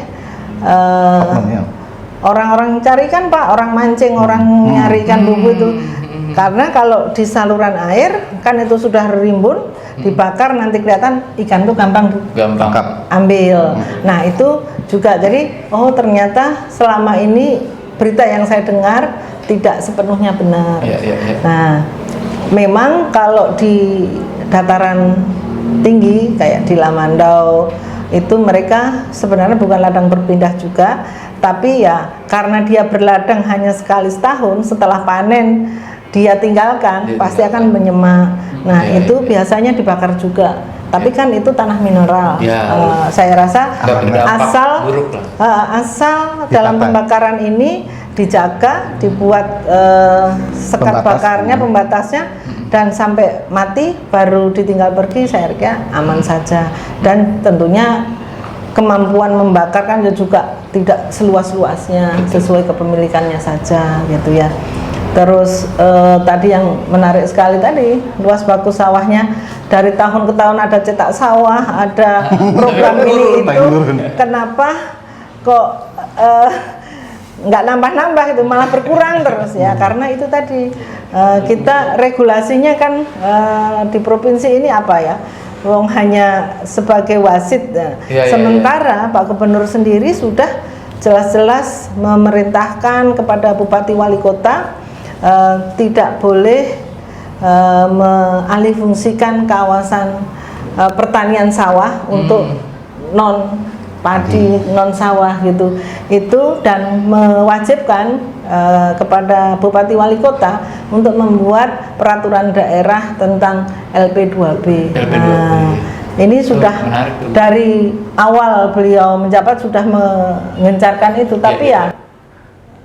orang-orang cari kan Pak, orang mancing, orang nyari ikan bubu itu. Karena kalau di saluran air kan itu sudah rimbun, dibakar nanti kelihatan ikan itu gampang ambil. Nah itu juga jadi ternyata selama ini berita yang saya dengar tidak sepenuhnya benar. Nah memang kalau di dataran tinggi kayak di Lamandau itu mereka sebenarnya bukan ladang berpindah juga, tapi ya karena dia berladang hanya sekali setahun, setelah panen dia tinggalkan pasti akan menyemak. Nah itu biasanya dibakar juga, tapi kan itu tanah mineral. Saya rasa asal dalam pembakaran ini dijaga, dibuat sekat bakarnya, pembatasnya, dan sampai mati baru ditinggal pergi, saya kira aman saja. Dan tentunya kemampuan membakar kan juga tidak seluas-luasnya, sesuai kepemilikannya saja gitu ya. Terus tadi yang menarik sekali tadi, luas baku sawahnya dari tahun ke tahun ada cetak sawah, ada program ini itu, kenapa kok nggak nambah-nambah itu, malah berkurang terus ya? Karena itu tadi kita regulasinya kan di provinsi ini apa ya, wong hanya sebagai wasit. Sementara Pak Gubernur sendiri sudah jelas-jelas memerintahkan kepada Bupati Wali Kota tidak boleh mengalihfungsikan kawasan pertanian sawah untuk non padi, non sawah gitu. Itu dan mewajibkan kepada Bupati Wali Kota untuk membuat peraturan daerah tentang LP2B. Ini sudah dari awal beliau menjabat sudah mengencarkan itu, tapi ya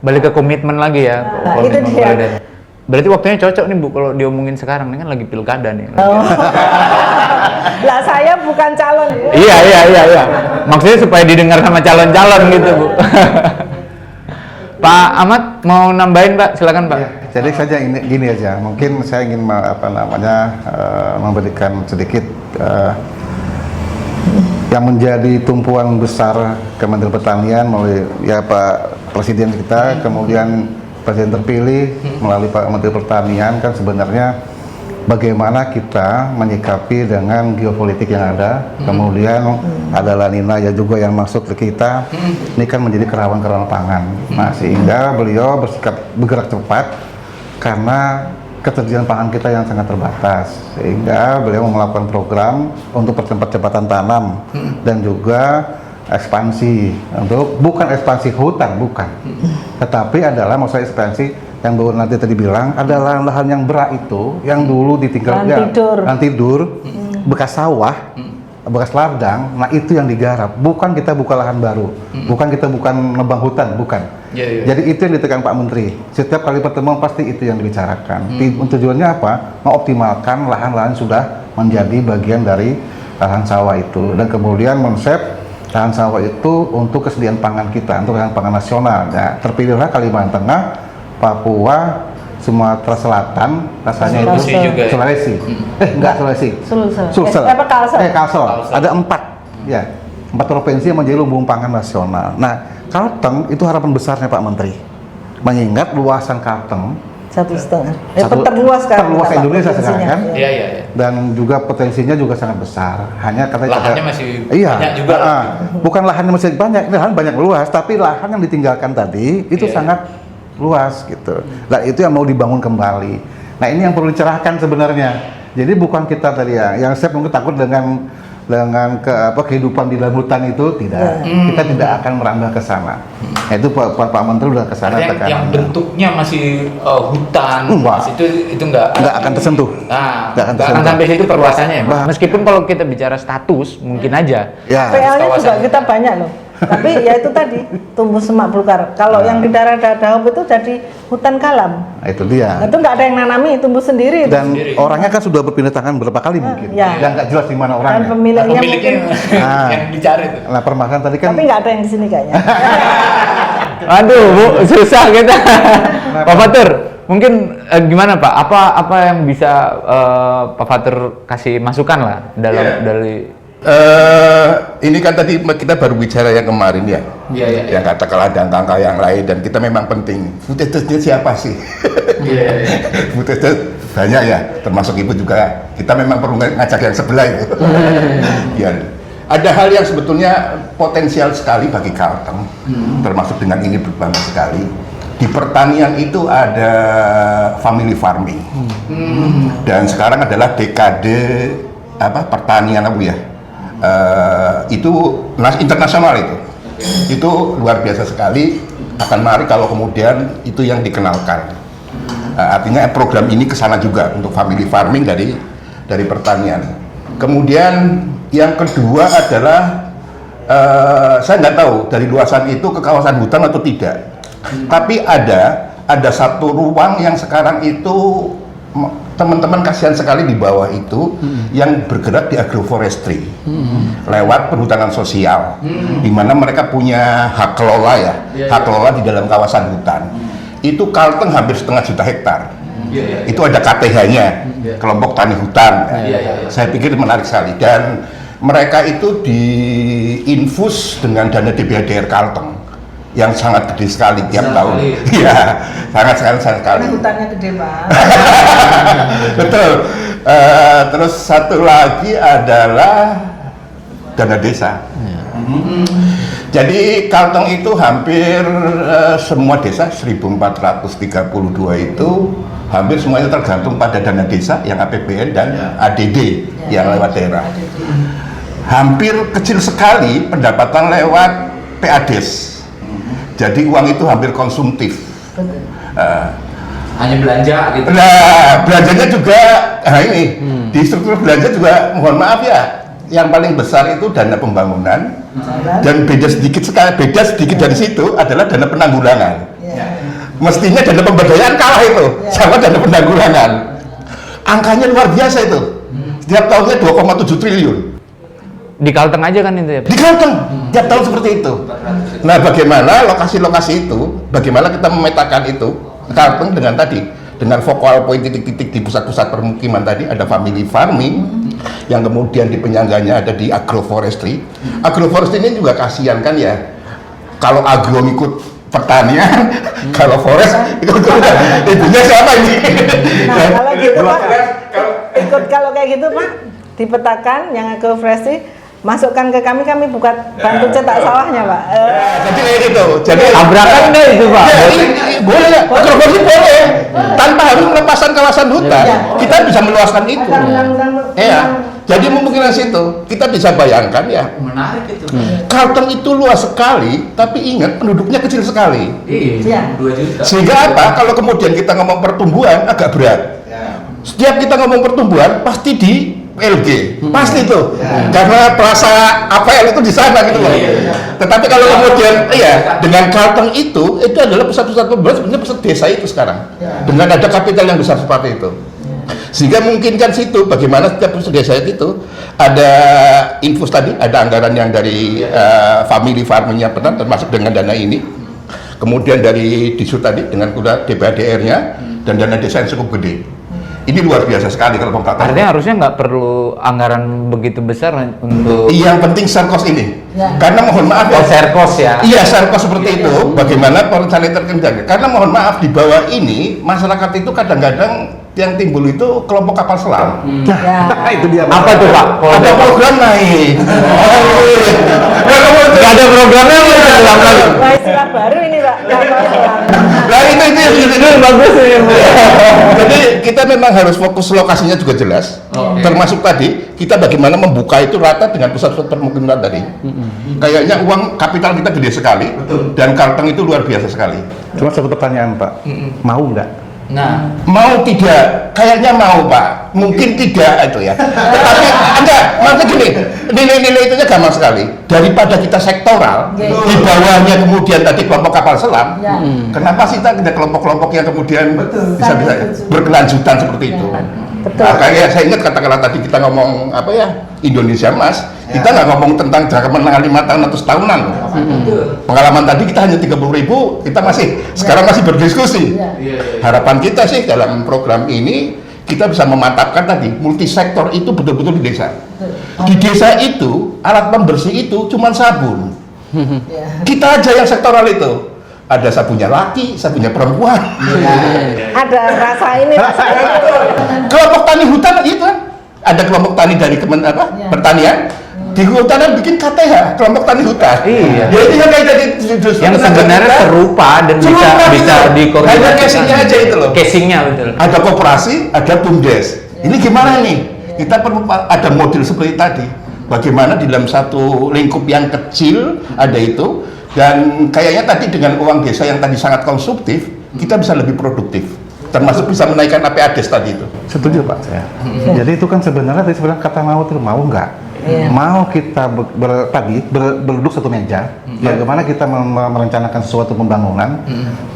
balik ke komitmen lagi ya. Itu dia. Berarti waktunya cocok nih Bu kalau diomongin sekarang, ini kan lagi pilkada nih. Lah saya bukan calon. Iya. Maksudnya supaya didengar sama calon-calon gitu Bu. Pak Ahmad mau nambahin Pak, silakan Pak. Jadi saja gini aja, mungkin saya ingin memberikan sedikit yang menjadi tumpuan besar Kementerian Pertanian melalui Pak Presiden kita, kemudian Presiden terpilih melalui Pak Menteri Pertanian, kan sebenarnya bagaimana kita menyikapi dengan geopolitik yang ada, kemudian ada La Nina ya juga yang masuk ke kita, ini kan menjadi kerawanan pangan. Nah sehingga beliau bergerak cepat karena ketersediaan pangan kita yang sangat terbatas, sehingga beliau melakukan program untuk percepatan tanam dan juga ekspansi, untuk bukan ekspansi hutan, bukan, tetapi adalah maksudnya ekspansi yang baru nanti tadi bilang adalah lahan yang berak itu yang dulu ditinggal lahan tidur, bekas sawah, bekas ladang. Nah itu yang digarap, bukan kita buka lahan baru, bukan kita nebang hutan, bukan. Jadi itu yang ditekan Pak Menteri. Setiap kali pertemuan pasti itu yang dibicarakan. Tujuannya apa? Mengoptimalkan lahan-lahan sudah menjadi bagian dari lahan sawah itu, dan kemudian konsep lahan sawah itu untuk kesediaan pangan kita, untuk lahan pangan nasional. Nah, terpilihlah Kalimantan Tengah, Papua, Sumatera Selatan, rasanya itu Sulawesi. Enggak Sulawesi. Sulsel. Kalsel. Ada 4 provinsi yang menjadi lumbung pangan nasional. Nah, Kalteng itu harapan besarnya Pak Menteri. Mengingat luasan Kalteng 1,5. Terluas Indonesia sekarang kan? Iya. Dan juga potensinya juga sangat besar. Hanya katanya lahannya masih banyak juga. Bukan lahannya masih banyak, ini lahan banyak luas, tapi lahan yang ditinggalkan tadi itu sangat luas gitu. Nah itu yang mau dibangun kembali. Nah ini yang perlu dicerahkan sebenarnya. Jadi bukan kita tadi ya, yang saya mungkin takut dengan kehidupan di dalam hutan itu tidak. Kita tidak akan merambah ke sana. Itu Pak Menteri udah ke sana. Yang bentuknya masih hutan, itu nggak akan tersentuh. Nah, nggak akan sampai situ perluasannya. Ya, meskipun kalau kita bicara status, mungkin aja. Ya. PL-nya juga kita banyak loh. Tapi ya itu tadi tumbuh semak belukar. Kalau yang di daerah Dahop itu jadi hutan kalam. Nah, itu dia. Itu nggak ada yang nanami, tumbuh sendiri. Dan orangnya kan sudah berpindah tangan berapa kali mungkin. Ya. Dan nggak jelas di mana orangnya. Dan pemiliknya mungkin. yang dicari itu. Nah, permasalahan tadi kan. Tapi nggak ada yang di sini kayaknya. Aduh, Bu, susah kita. Pak Fatur, mungkin gimana Pak? Apa yang bisa Pak Fatur kasih masukan lah dari ini kan tadi kita baru bicara yang kemarin ya, yang katakanlah ada angka yang lain dan kita memang penting. Footage-nya siapa sih? Footage banyak ya, termasuk Ibu juga. Kita memang perlu ngajak yang sebelah itu. Ya. Ada hal yang sebetulnya potensial sekali bagi Kalteng, termasuk dengan ini berbangga sekali. Di pertanian itu ada family farming, dan sekarang adalah dekade pertanian ya. Itu internasional itu luar biasa sekali. Akan mari kalau kemudian itu yang dikenalkan. Artinya program ini kesana juga untuk family farming dari pertanian. Kemudian yang kedua adalah saya nggak tahu dari luasan itu ke kawasan hutan atau tidak. Tapi ada satu ruang yang sekarang itu teman-teman kasihan sekali di bawah itu yang bergerak di agroforestry lewat perhutanan sosial, di mana mereka punya hak kelola hak kelola di dalam kawasan hutan. Itu Kalteng hampir 0,5 juta hektar. Itu ada KTH-nya, kelompok tani hutan. Saya pikir menarik sekali dan mereka itu diinfus dengan dana DBHDR Kalteng yang sangat gede sekali tiap tahun. Iya, sangat sekali. Karena hutannya gede banget. Betul. Terus satu lagi adalah dana desa. Jadi Kalteng itu hampir semua desa 1432 itu hampir semuanya tergantung pada dana desa yang APBN dan ADD yang lewat daerah. Hampir kecil sekali pendapatan lewat PADES. Jadi uang itu hampir konsumtif. hanya belanja gitu. Nah, belanjanya juga di struktur belanja juga mohon maaf ya, yang paling besar itu dana pembangunan dan beda sedikit dari situ adalah dana penanggulangan. Mestinya dana pemberdayaan kalah itu sama dana penanggulangan. Angkanya luar biasa itu. Setiap tahunnya 2,7 triliun. Di Kalteng aja kan itu ya? Di Kalteng, tiap tahun seperti itu. Nah, bagaimana lokasi-lokasi itu, bagaimana kita memetakan itu, Kalteng dengan focal point titik-titik di pusat-pusat permukiman tadi, ada family farming, yang kemudian di penyangganya ada di agroforestry. Agroforestry ini juga kasihan kan ya, kalau agro ikut pertanian, kalau forest ikut ibunya siapa ini? Nah, kalau gitu Pak, kalau kayak gitu Pak, dipetakan yang agroforestry, masukkan ke kami buka bantu cetak sawahnya Pak. Jadi kayak gitu. Jadi tabrakan deh itu Pak. Boleh, agroforestry boleh. Tanpa harus melepaskan kawasan hutan, kita bisa meluaskan itu. Iya. Jadi memungkinkan situ, kita bisa bayangkan ya. Menarik itu. Kalteng itu luas sekali, tapi ingat penduduknya kecil sekali. Iya. 2 juta. Sehingga apa? Kalau kemudian kita ngomong pertumbuhan agak berat. Setiap kita ngomong pertumbuhan pasti di LG, pasti itu, karena perasa APL itu di sana gitu loh. Tetapi kalau kemudian dengan Kalteng itu adalah pusat-pusat pembangunan, sebenarnya pusat desa itu sekarang, dengan ada kapital yang besar seperti itu. Sehingga memungkinkan situ bagaimana setiap pusat desa itu ada infus tadi, ada anggaran yang dari family farmingnya benar, termasuk dengan dana ini. Kemudian dari Disut tadi dengan DBHDR-nya dan dana desa yang cukup gede. Ini luar biasa sekali kalau pemerintah. Artinya harusnya nggak perlu anggaran begitu besar untuk. Yang penting serkos ini, karena mohon maaf ya. Serkos ya. Iya, serkos seperti itu. Bagaimana perencanaan terkendali? Karena mohon maaf di bawah ini masyarakat itu kadang-kadang yang timbul itu kelompok kapal selam. Nah, itu dia. Apa tuh Pak? Ada program naik. Nggak ada programnya lu bilang lagi. Wah, istilah baru ini Pak. Nah itu Bagus ini. Jadi kita memang harus fokus lokasinya juga jelas. Termasuk tadi kita bagaimana membuka itu rata dengan pusat-pusat permukiman tadi. Kayaknya uang kapital kita gede sekali dan Kalteng itu luar biasa sekali. Cuma satu pertanyaan Pak, mau nggak? Nah, Mau tidak? Kayaknya mau Pak. Mungkin tidak itu ya. Tetapi enggak, maksudnya gini, nilai-nilai itu gampang sekali. Daripada kita sektoral, di bawahnya kemudian tadi kelompok kapal selam, kenapa sih kita ada kelompok-kelompok yang kemudian bisa berkelanjutan seperti itu? Betul. Nah, kayak saya ingat katakanlah tadi kita ngomong apa ya, Indonesia Mas, kita nggak ngomong tentang jangka menengah 5 tahun atau setahunan. Pengalaman tadi kita hanya 30.000, kita sekarang masih berdiskusi. Harapan kita sih dalam program ini kita bisa memantapkan tadi multisektor itu betul-betul di desa. Di desa itu alat pembersih itu cuma sabun. Kita aja yang sektoral itu. Ada sabunnya laki, sabunnya perempuan. Ada rasa ini, rasa itu. Kelompok tani hutan itu kan. Ada kelompok tani dari pertanian. Di kehutanan bikin KTH, kelompok tani hutan. Iya. Ya itu yang kayak tadi yang sebenarnya serupa dan bisa dikoordinasikan. Hanya casingnya aja itu loh. Casingnya betul. Ada koperasi, ada BUMDes. Ini gimana nih? Kita perlu ada model seperti tadi. Bagaimana di dalam satu lingkup yang kecil ada itu, dan kayaknya tadi dengan uang desa yang tadi sangat konsumtif, kita bisa lebih produktif. Termasuk bisa menaikkan APADES tadi itu. Setuju Pak saya. Jadi itu kan sebenarnya kata mau itu mau nggak? Mau kita berduduk satu meja, bagaimana kita merencanakan suatu pembangunan,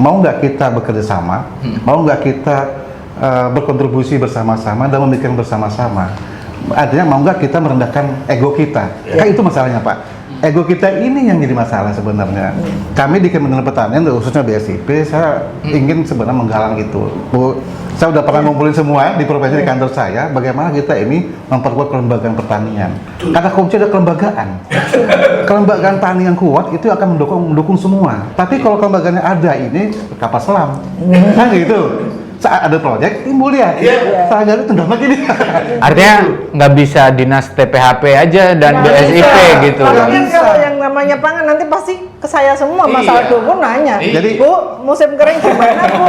mau nggak kita bekerja sama, mau nggak kita berkontribusi bersama-sama dan memikirkan bersama-sama. Artinya mau nggak kita merendahkan ego kita. Kan itu masalahnya Pak. Ego kita ini yang jadi masalah sebenarnya. Kami di Kementerian Pertanian, khususnya BSIP, saya ingin sebenarnya menggalang itu. Saya udah pernah ngumpulin semua di provinsi di kantor saya, bagaimana kita ini memperkuat kelembagaan pertanian. Karena kunci ada kelembagaan. Kelembagaan tani yang kuat itu akan mendukung semua. Tapi kalau kelembagaannya ada ini kapal selam, kan gitu. Saat ada proyek timbul dia, saya jadi tenggelam lagi nih. Artinya nggak bisa dinas TPHP aja dan BSIP gitu. Kalau kan kalau yang namanya pangan nanti pasti ke saya semua, Mas Aldo pun nanya. Jadi Bu, musim kering gimana Bu?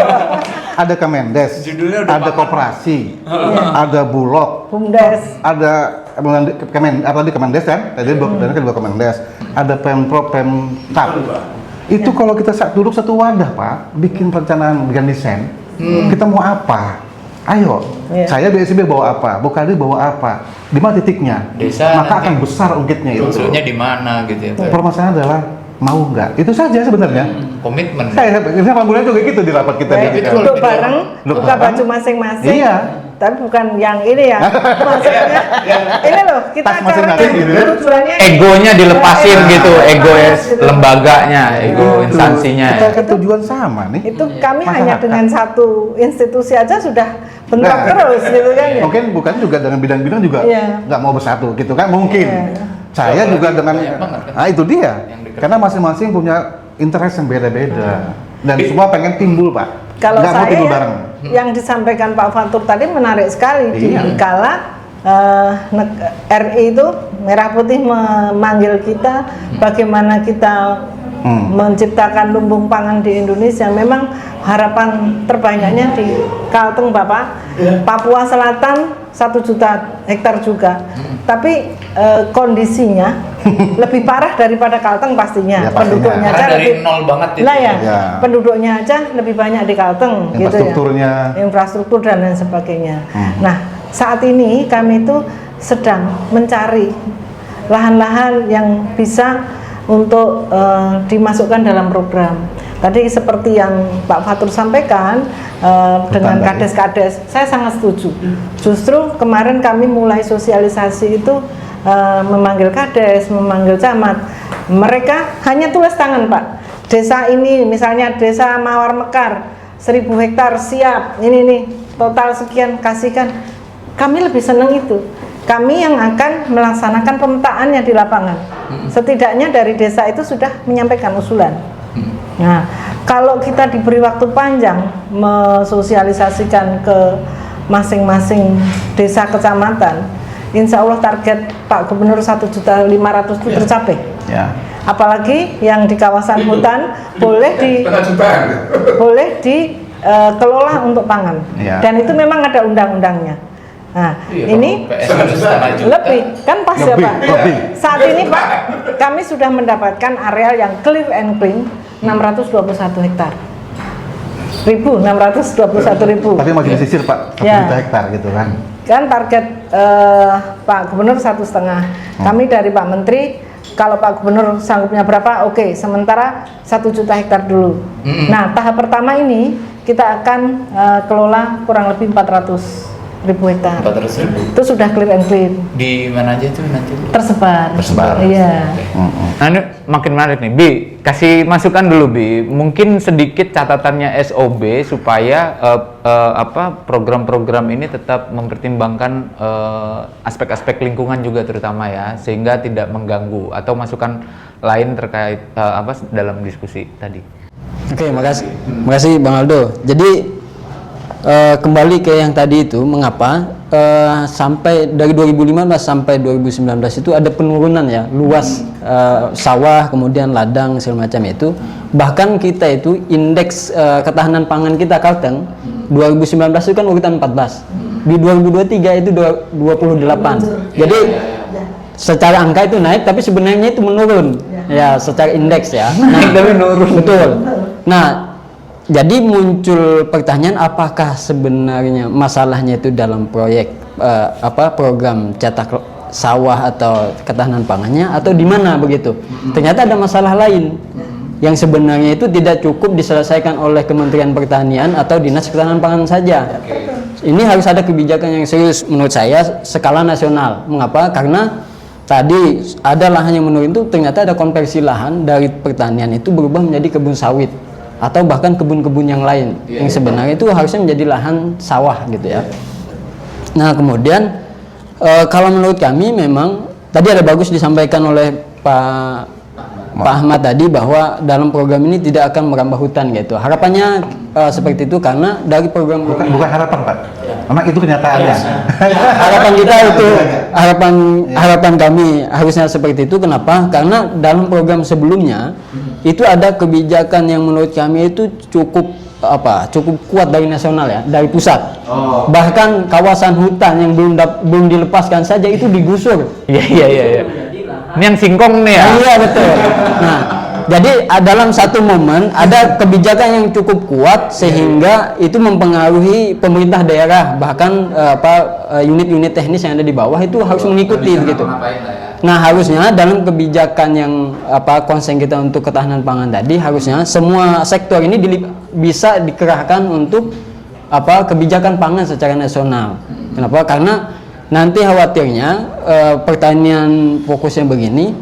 ada Kemendes, ada koperasi, ada Bulog, BUMDes, ada Kemendes kan, tadi dua Kemendes, ada Pemprov, Pemkap. Itu kalau kita duduk satu wadah Pak, bikin perencanaan, bikin desain, kita mau apa? Ayo, saya BSIP bawa apa, Bokadi bawa apa, di mana titiknya? Desa maka akan besar ungkitnya itu. Unsurnya di mana gitu ya. Permasalahan adalah mau nggak? Itu saja sebenarnya. Komitmen. Saya alhamdulillah juga gitu di rapat kita. duduk bareng, buka baju masing-masing. Iya. Tapi bukan yang ini ya. Maksudnya ini loh, kita Tas masing-masing gitu ya. tujuannya Egonya dilepasin gitu, ego gitu. lembaganya, ego instansinya. Kita kan tujuan sama nih. itu kami Masyarakat. hanya dengan satu institusi aja sudah bentrok Nah, terus gitu kan ya. Mungkin bukan juga dengan bidang-bidang juga Iya. nggak mau bersatu gitu kan mungkin. Iya. Saya juga dengan, banget kan. nah itu dia. Karena masing-masing punya interest yang beda-beda dan semua pengen timbul Pak. Kalau Nggak mau saya timbul bareng. yang disampaikan Pak Fatur tadi menarik sekali. Iya. Dikala RI itu Merah Putih memanggil kita bagaimana kita menciptakan lumbung pangan di Indonesia. Memang harapan terbanyaknya di Kalteng Bapak. Papua Selatan 1 juta hektar juga. Tapi kondisinya lebih parah daripada Kalteng pastinya. Ya, pastinya. Penduduknya aja Karena dari lebih nol banget itu. Nah ya, Ya. penduduknya aja lebih banyak di Kalteng gitu ya. Infrastrukturnya. Infrastruktur dan lain sebagainya. Nah, saat ini kami itu sedang mencari lahan-lahan yang bisa untuk dimasukkan dalam program. Tadi seperti yang Pak Fatur sampaikan dengan kades-kades, saya sangat setuju. Justru kemarin kami mulai sosialisasi itu memanggil kades, memanggil camat. Mereka hanya tulis tangan Pak. Desa ini, misalnya desa Mawar Mekar, 1000 hektar siap, ini nih total sekian kasihkan. Kami lebih senang itu. Kami yang akan melaksanakan pemetaannya di lapangan. Setidaknya dari desa itu sudah menyampaikan usulan. Nah, kalau kita diberi waktu panjang mensosialisasikan ke masing-masing desa kecamatan, insya Allah target Pak Gubernur 1.500.000 itu tercapai. Ya. Apalagi yang di kawasan hutan boleh dikelola untuk pangan. Ya. Dan itu memang ada undang-undangnya. Nah, ini lebih kan pas ya Pak. Saat ini Pak, kami sudah mendapatkan areal yang clear and clean 621 hektar. 621.000. Tapi masih disisir Pak, 1 juta hektar gitu kan. Kan target Pak Gubernur 1,5. Kami dari Pak Menteri, kalau Pak Gubernur sanggupnya berapa, oke, sementara 1 juta hektar dulu. Nah, tahap pertama ini kita akan kelola kurang lebih 400.000 hektar. 400.000. Itu sudah clear and clean. Di mana aja tuh nanti? Tersebar. Iya. Nah, ini makin menarik nih, Bi. Kasih masukan dulu, Bi. Mungkin sedikit catatannya SOB supaya program-program ini tetap mempertimbangkan aspek-aspek lingkungan juga terutama ya, sehingga tidak mengganggu atau masukan lain terkait dalam diskusi tadi. Oke, makasih Bang Aldo. Jadi kembali ke yang tadi itu, mengapa sampai dari 2015 sampai 2019 itu ada penurunan ya luas sawah, kemudian ladang segala macam itu. Bahkan kita itu indeks ketahanan pangan kita Kalteng 2019 itu kan urutan 14. Di 2023 itu 28. Jadi secara angka itu naik, tapi sebenarnya itu menurun. Ya, secara indeks ya. Naik tapi menurun. Betul. Nah, jadi muncul pertanyaan, apakah sebenarnya masalahnya itu dalam proyek program cetak sawah atau ketahanan pangannya atau di mana begitu? Ternyata ada masalah lain yang sebenarnya itu tidak cukup diselesaikan oleh Kementerian Pertanian atau Dinas Ketahanan Pangan saja. Ini harus ada kebijakan yang serius menurut saya skala nasional. Mengapa? Karena tadi ada lahan yang menurun itu ternyata ada konversi lahan dari pertanian itu berubah menjadi kebun sawit atau bahkan kebun-kebun yang lain yang sebenarnya itu harusnya menjadi lahan sawah gitu ya. Nah, kemudian kalau menurut kami memang tadi ada bagus disampaikan oleh Pak Ahmad tadi bahwa dalam program ini tidak akan merambah hutan gitu. Harapannya seperti itu karena dari program bukan harapan Pak. Memang itu kenyataannya. Harapan kita itu harapan kami harusnya seperti itu. Kenapa? Karena dalam program sebelumnya itu ada kebijakan yang menurut kami itu cukup kuat dari nasional ya, dari pusat. Bahkan kawasan hutan yang belum dilepaskan saja itu digusur. Iya. Ini yang singkong nih ya. Iya, betul. Nah, jadi dalam satu momen ada kebijakan yang cukup kuat sehingga itu mempengaruhi pemerintah daerah, bahkan unit-unit teknis yang ada di bawah itu harus mengikuti gitu. Nah, harusnya dalam kebijakan yang konsen kita untuk ketahanan pangan tadi, harusnya semua sektor ini bisa dikerahkan untuk kebijakan pangan secara nasional. Kenapa? Karena nanti khawatirnya pertanian fokusnya begini,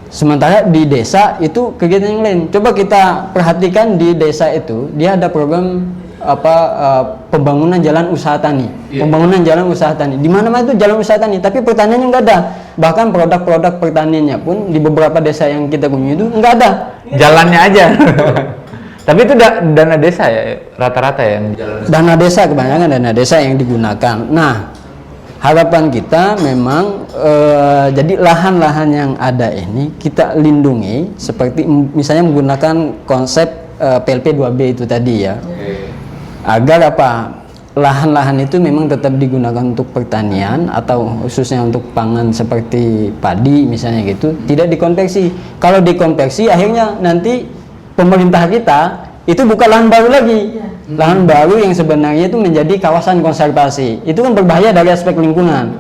sementara di desa itu kegiatan yang lain. Coba kita perhatikan di desa itu, dia ada program pembangunan jalan usaha tani. Pembangunan jalan usaha tani. Di mana-mana itu jalan usaha tani, tapi pertaniannya nggak ada. Bahkan produk-produk pertaniannya pun di beberapa desa yang kita kunjungi itu nggak ada. Jalannya aja. Tapi itu dana desa ya, rata-rata yang jalan. Dana desa, kebanyakan dana desa yang digunakan. Nah, harapan kita memang jadi lahan-lahan yang ada ini kita lindungi seperti misalnya menggunakan konsep PLP 2B itu tadi ya. Agar lahan-lahan itu memang tetap digunakan untuk pertanian atau khususnya untuk pangan seperti padi misalnya gitu, tidak dikonversi. Kalau dikonversi akhirnya nanti pemerintah kita itu buka lahan baru lagi. Lahan baru yang sebenarnya itu menjadi kawasan konservasi. Itu kan berbahaya dari aspek lingkungan.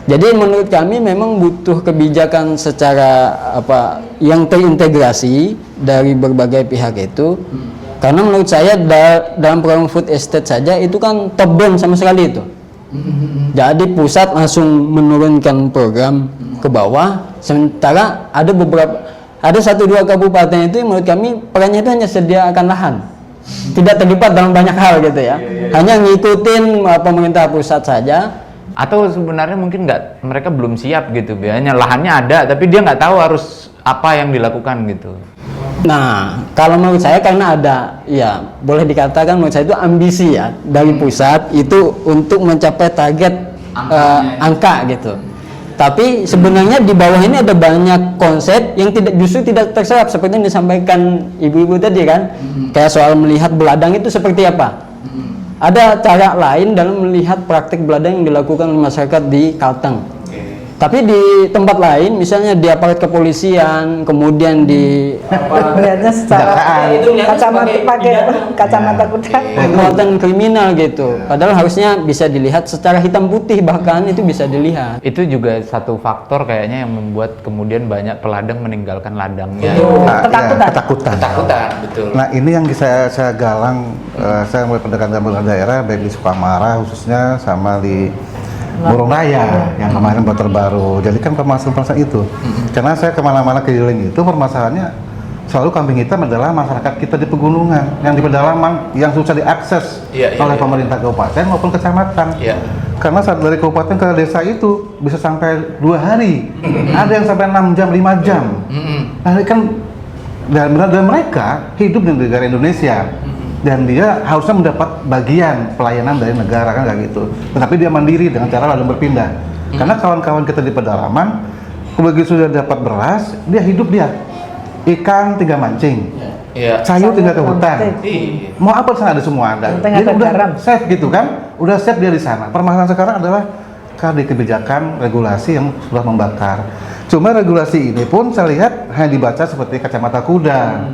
Jadi menurut kami memang butuh kebijakan secara yang terintegrasi dari berbagai pihak itu. Karena menurut saya dalam program food estate saja itu kan top down sama sekali itu. Jadi pusat langsung menurunkan program ke bawah, sementara ada 1-2 kabupaten itu menurut kami perannya itu hanya sediakan lahan. Tidak terlibat dalam banyak hal gitu ya. Hanya ngikutin pemerintah pusat saja. Atau sebenarnya mungkin mereka belum siap gitu, hanya lahannya ada tapi dia nggak tahu harus apa yang dilakukan gitu. Nah, kalau menurut saya karena ada, ya boleh dikatakan menurut saya itu ambisi ya dari pusat itu untuk mencapai target angka gitu. Tapi sebenarnya di bawah ini ada banyak konsep yang justru tidak terserap seperti yang disampaikan ibu-ibu tadi kan, kayak soal melihat beladang itu seperti apa. Ada cara lain dalam melihat praktik beladang yang dilakukan oleh masyarakat di Kalteng. Tapi di tempat lain, misalnya di aparat kepolisian, kemudian di Melihatnya secara kacamata kuda. kekuatan kriminal gitu. Padahal harusnya bisa dilihat secara hitam putih, bahkan itu bisa dilihat. Itu juga satu faktor kayaknya yang membuat kemudian banyak peladang meninggalkan ladangnya. Ketakutan. Betul. Nah ini yang saya galang, saya mulai pendekatan daerah baik di Sukamara khususnya sama di Burung Raya yang kemarin terbaru. Jadi kan permasalahan itu. Karena saya kemana-mana keliling itu permasalahannya selalu kambing hitam adalah masyarakat kita di pegunungan, yang di pedalaman, yang susah diakses oleh pemerintah kabupaten maupun kecamatan. Karena saat dari kabupaten ke desa itu bisa sampai 2 hari, ada yang sampai 6 jam, 5 jam. Nah ini kan dan mereka hidup di negara Indonesia. Dan dia harusnya mendapat bagian pelayanan dari negara kan kayak gitu. Tetapi dia mandiri dengan cara lalu berpindah. Karena kawan-kawan kita di pedalaman, begitu sudah dapat beras, dia hidup dia. Ikan 3 mancing, sayur 3 ke hutan. Mau apa sana ada semua ada. Jadi udah safe gitu kan? Udah safe dia di sana. Permasalahan sekarang adalah di kebijakan regulasi yang sudah membakar. Cuma regulasi ini pun saya lihat hanya dibaca seperti kacamata kuda.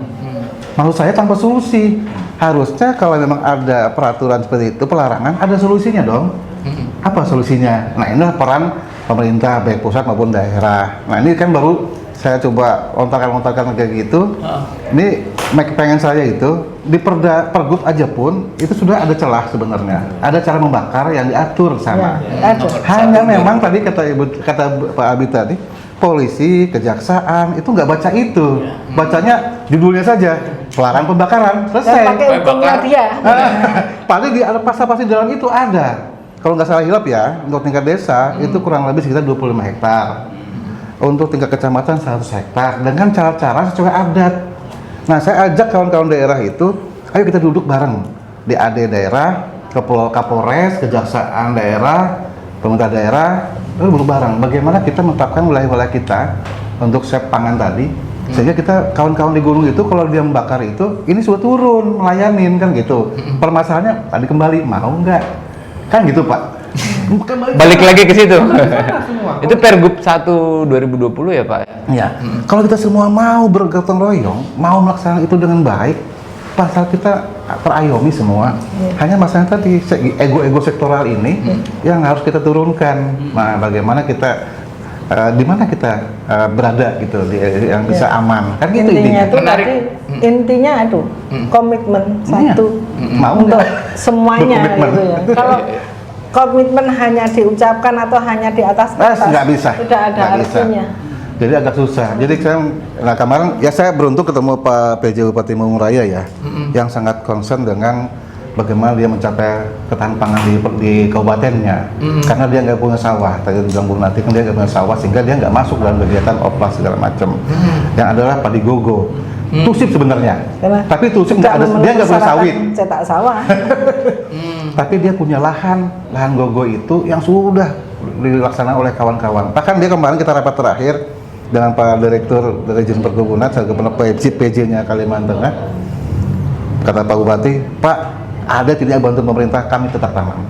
Maksud saya tanpa solusi. Harusnya kalau memang ada peraturan seperti itu, pelarangan, ada solusinya dong. Apa solusinya? Nah inilah peran pemerintah baik pusat maupun daerah. Nah ini kan baru saya coba lontarkan kayak gitu. Ini pengen saya itu di Pergub aja pun itu sudah ada celah sebenarnya. Ada cara membakar yang diatur sana. Hanya memang tadi kata Pak Abi tadi, polisi, kejaksaan itu nggak baca itu, bacanya judulnya saja, pelarangan pembakaran, selesai. Pakai hukumnya dia. Paling di ada pasal-pasal di dalam itu ada. Kalau nggak salah hilap ya, untuk tingkat desa itu kurang lebih sekitar 25 hektar. Untuk tingkat kecamatan 100 hektar dengan cara-cara sesuai adat. Nah, saya ajak kawan-kawan daerah itu, ayo kita duduk bareng di AD daerah, Kapolres, kejaksaan daerah, pemerintah daerah, lalu bareng bagaimana kita menetapkan wilayah-wilayah kita untuk siap pangan tadi, sehingga kita kawan-kawan di gunung itu kalau dia membakar itu ini sudah turun melayanin kan gitu. Permasalahannya tadi kembali mau nggak kan gitu Pak. Balik lagi ke situ. Itu Pergub 1 2020 ya Pak? Ya. Kalau kita semua mau bergotong royong, mau melaksanakan itu dengan baik, pasal kita terayomi semua. Hanya masalah tadi ego-ego sektoral ini yang harus kita turunkan. Nah, bagaimana kita di mana kita berada gitu yang bisa aman. Kan gitu intinya itu menarik. Intinya itu komitmen satu mau untuk nggak? semuanya gitu ya. Kalau komitmen hanya diucapkan atau hanya di atas kertas nggak bisa. tidak ada Nggak bisa. artinya. Jadi agak susah. Jadi nah kemarin ya saya beruntung ketemu Pak PJ Bupati Murung Raya ya, yang sangat concern dengan bagaimana dia mencapai ketahanan pangan di kabupatennya. Karena dia nggak punya sawah. Tadi bilang Bung Nati kan dia nggak punya sawah sehingga dia nggak masuk dalam kegiatan oplas segala macam. Yang adalah padi gogo. Tusip sebenarnya. Tapi tusip nggak ada, dia nggak punya sawit. Cetak sawah. Tapi dia punya lahan gogo itu yang sudah dilaksanakan oleh kawan-kawan. Bahkan dia kemarin kita rapat terakhir dengan Pak Direktur Dirjen Perkebunan, saya kepala PJ-nya Kalimantan Tengah. Kata Pak Bupati, Pak, ada tidak bantuan pemerintah, kami tetap tanam.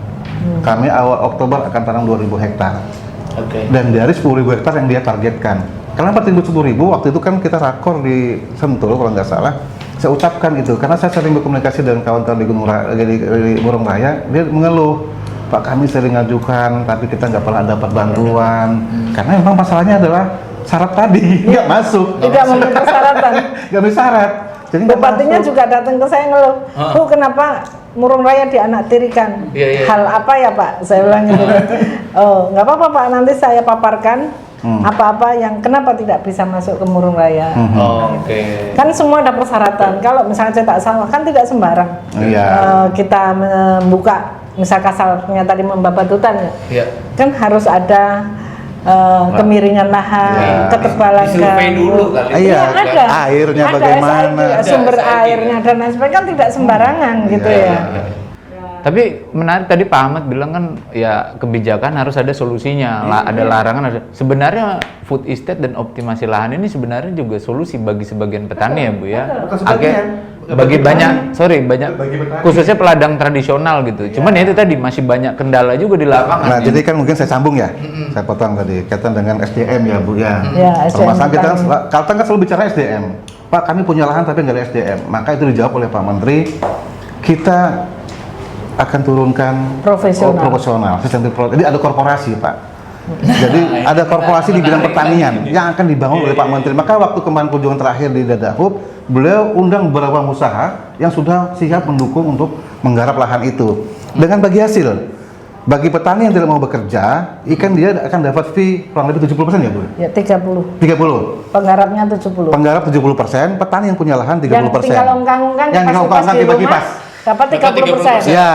Kami awal Oktober akan tanam 2.000 hektar. Dan dari 10.000 hektar yang dia targetkan. Kenapa timbul 10.000? Waktu itu kan kita rakor di Sentul kalau nggak salah. Saya ucapkan itu karena saya sering berkomunikasi dengan kawan-kawan di Burung Raya. Dia mengeluh, Pak kami sering ngajukan tapi kita nggak pernah dapat bantuan. Karena memang masalahnya adalah syarat tadi nggak masuk. Tidak memenuhi persyaratan. Nggak bisa syarat. Jadi Bupatinya juga datang ke saya ngeluh, Bu kenapa Murung Raya dianaktirikan? Hal apa ya Pak? Saya bilang gitu. Oh nggak apa-apa Pak, nanti saya paparkan apa-apa yang kenapa tidak bisa masuk ke Murung Raya. Kan semua ada persyaratan. Kalau misalnya cetak sawah kan tidak sembarang. Kita membuka misal kasalnya tadi membabat hutan ya. Kan harus ada kemiringan lahan, ketebalan gambut. Iya, ada. airnya Ada bagaimana? SID, sumber airnya dan lain sebagainya kan tidak sembarangan gitu ya. Tapi menarik tadi Pak Ahmad bilang kan ya kebijakan harus ada solusinya, ada larangan. Sebenarnya food estate dan optimasi lahan ini sebenarnya juga solusi bagi sebagian petani ya Bu ya. Bagi banyak, khususnya peladang tradisional gitu. Cuman ya itu tadi masih banyak kendala juga di lapangan. Nah, jadi kan mungkin saya sambung ya, saya potong tadi kaitan dengan SDM ya Bu ya. SDM Permasalahan kita Kalteng kan selalu bicara SDM. Pak, kami punya lahan tapi nggak ada SDM. Maka itu dijawab oleh Pak Menteri, kita akan turunkan profesional. Jadi ada korporasi Pak. Jadi ada korporasi di bidang pertanian yang akan dibangun oleh Pak Menteri. Maka waktu kemarin kunjungan terakhir di Dadahub, beliau undang beberapa usaha yang sudah siap mendukung untuk menggarap lahan itu. Dengan bagi hasil, bagi petani yang tidak mau bekerja, ikan dia akan dapat fee kurang lebih 70% ya Bu? Ya 30. 30. Penggarapnya 70. Penggarap 70%, petani yang punya lahan 30%. Yang tinggal ongkang-ongkang yang kipas di rumah dapat 30%. Ya.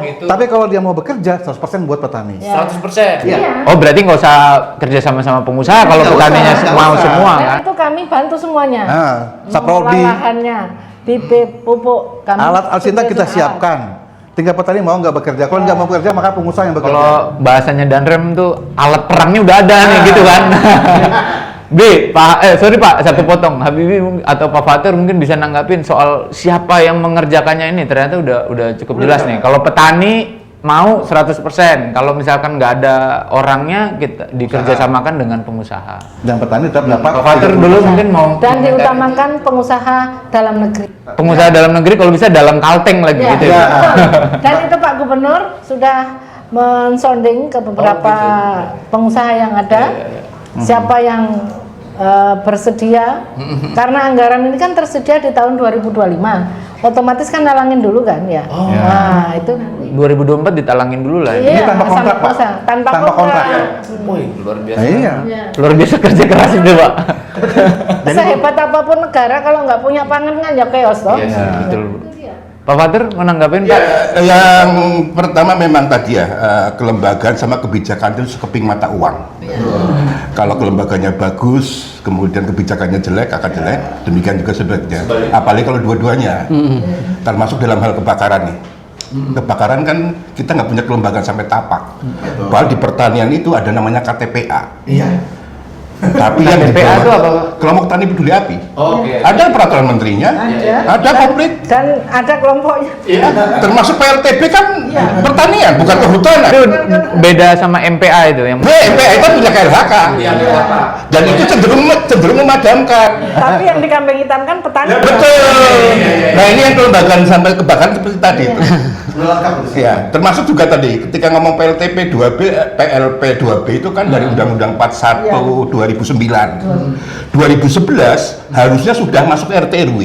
gitu. Tapi kalau dia mau bekerja 100% buat petani. 100%. Iya. Oh berarti nggak usah kerja sama pengusaha kalau petaninya mau semua Dan kan? itu kami bantu semuanya. Nah, saprodi, Lahannya, bibit, pupuk, kami alat alutsista kita alat. siapkan. Tinggal petani mau nggak bekerja. Kalau nggak mau bekerja maka pengusaha yang bekerja. Kalau bahasanya Danrem tuh alat perangnya udah ada nih gitu kan. Sorry Pak, satu potong. Habibie atau Pak Fatur mungkin bisa nanggapin soal siapa yang mengerjakannya ini. Ternyata udah cukup jelas nih. Kalau petani mau 100%. Kalau misalkan nggak ada orangnya, kita dikerjasamakan dengan pengusaha. Dan petani tetap dapat. Pak Fatur dulu mungkin mau Dan diutamakan pengusaha dalam negeri. pengusaha dalam negeri kalau bisa dalam Kalteng lagi gitu ya. Dan itu Pak Gubernur sudah mensonding ke beberapa pengusaha yang ada. Siapa yang bersedia, karena anggaran ini kan tersedia di tahun 2025, otomatis kan nalangin dulu kan ya. Nah itu 2024 ditalangin dulu lah. iya, Ini tanpa kontrak, Pak. tanpa Tanpa kontrak. Luar biasa. Nah, iya. Luar biasa kerja keras itu Pak. Sehebat apapun negara kalau nggak punya pangan kan ya chaos toh. Iya, betul. Pak Fatur mau nanggapin Ya, Pak? yang pertama memang tadi ya, kelembagaan sama kebijakan itu sekeping mata uang. Kalau kelembaganya bagus, kemudian kebijakannya jelek, akan jelek. Demikian juga sebaliknya. Apalagi kalau dua-duanya, termasuk dalam hal kebakaran nih. Kebakaran kan kita nggak punya kelembagaan sampai tapak. Padahal di pertanian itu ada namanya KTPA. Tapi yang di KTPA itu bawah apa? kelompok tani peduli api. Oke. Ada peraturan menterinya, ada komplit. Dan ada kelompoknya. Termasuk PLTB kan pertanian, bukan kehutanan. Itu beda sama MPA itu yang MPA itu punya KLHK. Dan itu cenderung memadamkan. Tapi yang dikambing hitamkan petani. Betul. Nah ini yang kelembagaan sampai kebakaran seperti tadi itu. Ya, termasuk juga tadi ketika ngomong PLTP 2B, PLP 2B itu kan dari Undang-Undang 41 2009. 2011 harusnya sudah masuk RT RW.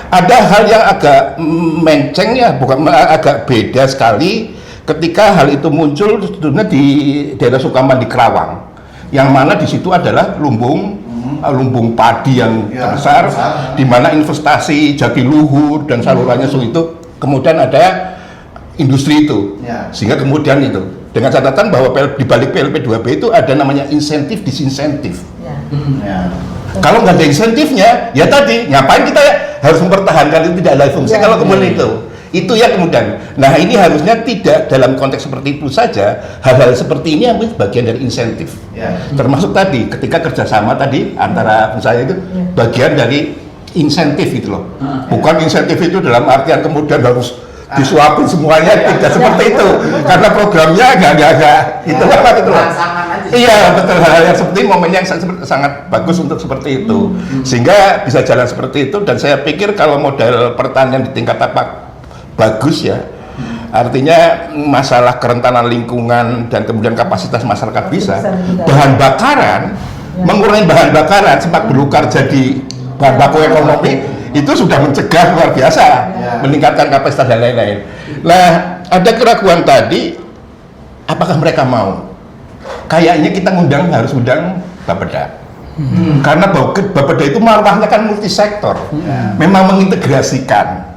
Ada hal yang agak menceng ya, bukan agak beda sekali ketika hal itu muncul tentunya di daerah Sukaman di Kerawang. Yang mana di situ adalah lumbung padi yang besar, di mana investasi jatiluhur dan salurannya itu kemudian ada industri itu, sehingga kemudian itu dengan catatan bahwa di balik PLP 2B itu ada namanya insentif disinsentif. Kalau nggak ada insentifnya, ya tadi ngapain kita harus mempertahankan itu tidak ada fungsi kalau kemudian itu ya kemudian. Nah ini harusnya tidak dalam konteks seperti itu saja, hal-hal seperti ini yang bagian dari insentif. Termasuk tadi ketika kerjasama tadi antara usaha itu bagian dari insentif itu loh. Bukan insentif itu dalam artian kemudian harus disuapin semuanya, tidak seperti itu. Karena programnya agak itu apa itu loh. Iya betul, hal yang seperti momennya yang sangat bagus untuk seperti itu, sehingga bisa jalan seperti itu. Dan saya pikir kalau model pertanian di tingkat apa bagus ya, artinya masalah kerentanan lingkungan dan kemudian kapasitas masyarakat bisa, bahan bakaran, mengurangi bahan bakaran sepak belukar jadi bahan baku ekonomi itu sudah mencegah luar biasa, meningkatkan kapasitas dan lain-lain. Nah ada keraguan tadi, apakah mereka mau? Kayaknya kita harus undang Bapeda. Karena Bapeda itu marwahnya kan multisektor, memang mengintegrasikan.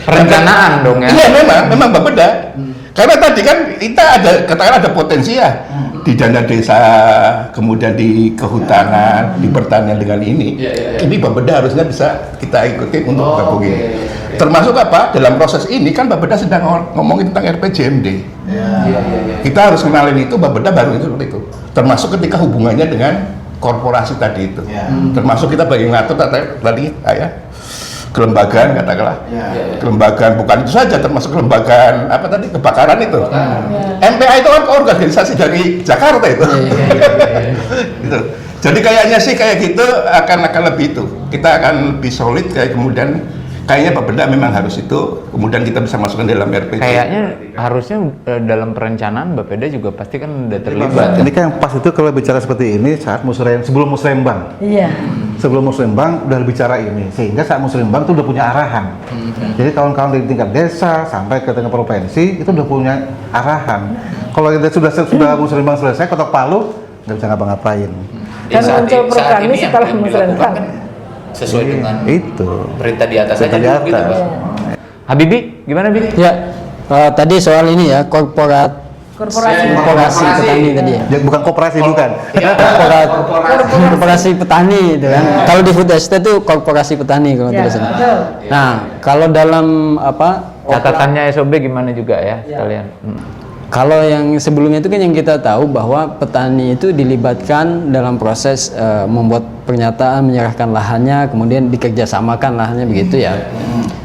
Perencanaan dong ya. Iya memang Bapeda. Karena tadi kan kita ada, katakan ada potensi ya di dana desa, kemudian di kehutanan, di pertanian dengan ini. Ini Bapeda harusnya bisa kita ikuti untuk gabungin. Termasuk apa? Dalam proses ini kan Bapeda sedang ngomongin tentang RPJMD. Kita harus kenalin itu, Bapeda baru itu seperti itu. Termasuk ketika hubungannya dengan korporasi tadi itu. Termasuk kita bagi ngatur tadi kelembagaan katakanlah. Kelembagaan bukan itu saja, termasuk kelembagaan apa tadi, kebakaran itu. MPA itu kan organisasi dari Jakarta itu. Gitu. Jadi kayaknya sih kayak gitu akan lebih itu. Kita akan lebih solid kayak kemudian kayaknya Bapeda memang harus itu, kemudian kita bisa masukkan dalam RPJ. Kayaknya harusnya dalam perencanaan Bapeda juga pasti kan udah terlibat. Ini kan pas itu kalau bicara seperti ini saat sebelum musrembang. Iya. Sebelum musrembang udah bicara ini, sehingga saat musrembang itu udah punya arahan. Jadi kawan-kawan dari tingkat desa sampai ke tingkat provinsi itu udah punya arahan. Kalau kita sudah musrembang selesai, ketok palu nggak bisa ngapa-ngapain. Dan muncul program ini setelah musrembang. Sesuai dengan itu perintah di atas perintah aja di dulu gitu, atas. Mas. Habibi, gimana Bibi? Ya, tadi soal ini ya, korporasi petani tadi ya. Bukan koperasi, bukan. Korporasi petani itu kan. Kalau di food estate itu korporasi petani kalau tidak salah. Nah, kalau dalam apa Catatannya SOB gimana juga ya sekalian? Kalau yang sebelumnya itu kan yang kita tahu bahwa petani itu dilibatkan dalam proses membuat pernyataan, menyerahkan lahannya, kemudian dikerjasamakan lahannya begitu ya.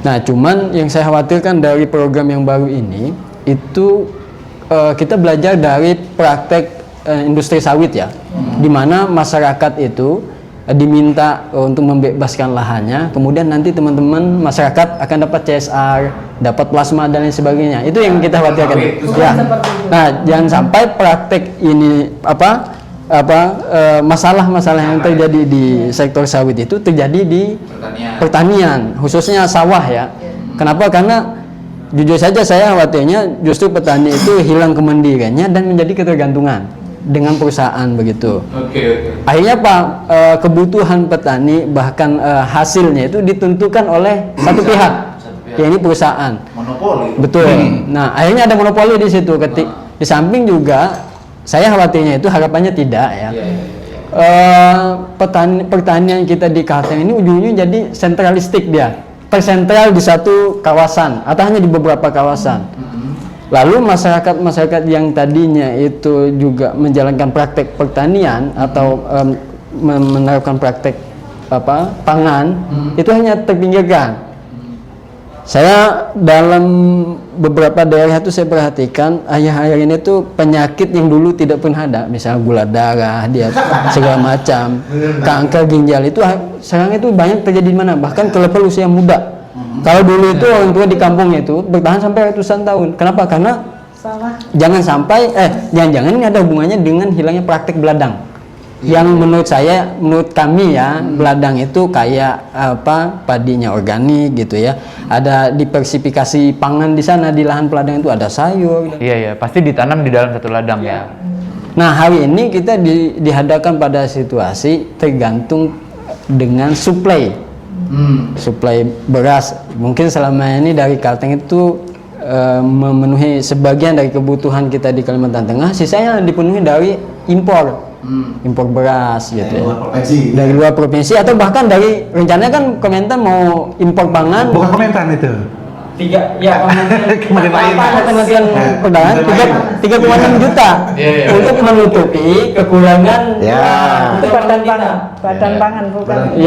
Nah, cuman yang saya khawatirkan dari program yang baru ini itu kita belajar dari praktek industri sawit ya, di mana masyarakat itu diminta untuk membebaskan lahannya, kemudian nanti teman-teman masyarakat akan dapat CSR, dapat plasma dan lain sebagainya. Itu yang kita khawatirkan. Ya. Nah, jangan sampai praktek ini masalah-masalah yang terjadi di sektor sawit itu terjadi di pertanian, khususnya sawah ya. Kenapa? Karena jujur saja saya khawatirnya justru petani itu hilang kemandiriannya dan menjadi ketergantungan dengan perusahaan begitu. Akhirnya Pak, kebutuhan petani bahkan hasilnya itu ditentukan oleh satu pihak, yaitu perusahaan. Monopoli. Betul. Nah, akhirnya ada monopoli di situ. Di samping juga saya khawatirnya itu harapannya tidak ya. Pertanian kita di Kalteng ini ujungnya jadi sentralistik dia, tersentral di satu kawasan atau hanya di beberapa kawasan. Lalu masyarakat yang tadinya itu juga menjalankan praktek pertanian atau menerapkan praktek pangan itu hanya terpinggirkan. Saya dalam beberapa daerah itu saya perhatikan akhir-akhir ini tuh penyakit yang dulu tidak pernah ada, misalnya gula darah, dia segala macam, kanker ginjal itu sekarang itu banyak terjadi di mana, bahkan ke level usia muda. Kalau dulu itu orang tua di kampung itu bertahan sampai ratusan tahun. Kenapa? Karena jangan sampai jangan-jangan ini ada hubungannya dengan hilangnya praktek beladang. Yang menurut kami ya, beladang itu kayak padinya organik gitu ya. Ada diversifikasi pangan di sana, di lahan peladang itu ada sayur. Iya, pasti ditanam di dalam satu ladang ya. Nah, hari ini kita dihadapkan pada situasi tergantung dengan suplai beras. Mungkin selama ini dari Kalteng itu memenuhi sebagian dari kebutuhan kita di Kalimantan Tengah, sisanya dipenuhi dari impor beras gitu dari luar provinsi atau bahkan dari rencananya kan Kementan mau impor pangan. Bukan Kementan itu. Kementerian Perdagangan 3,6 juta untuk menutupi kekurangan itu badan pangan bukan?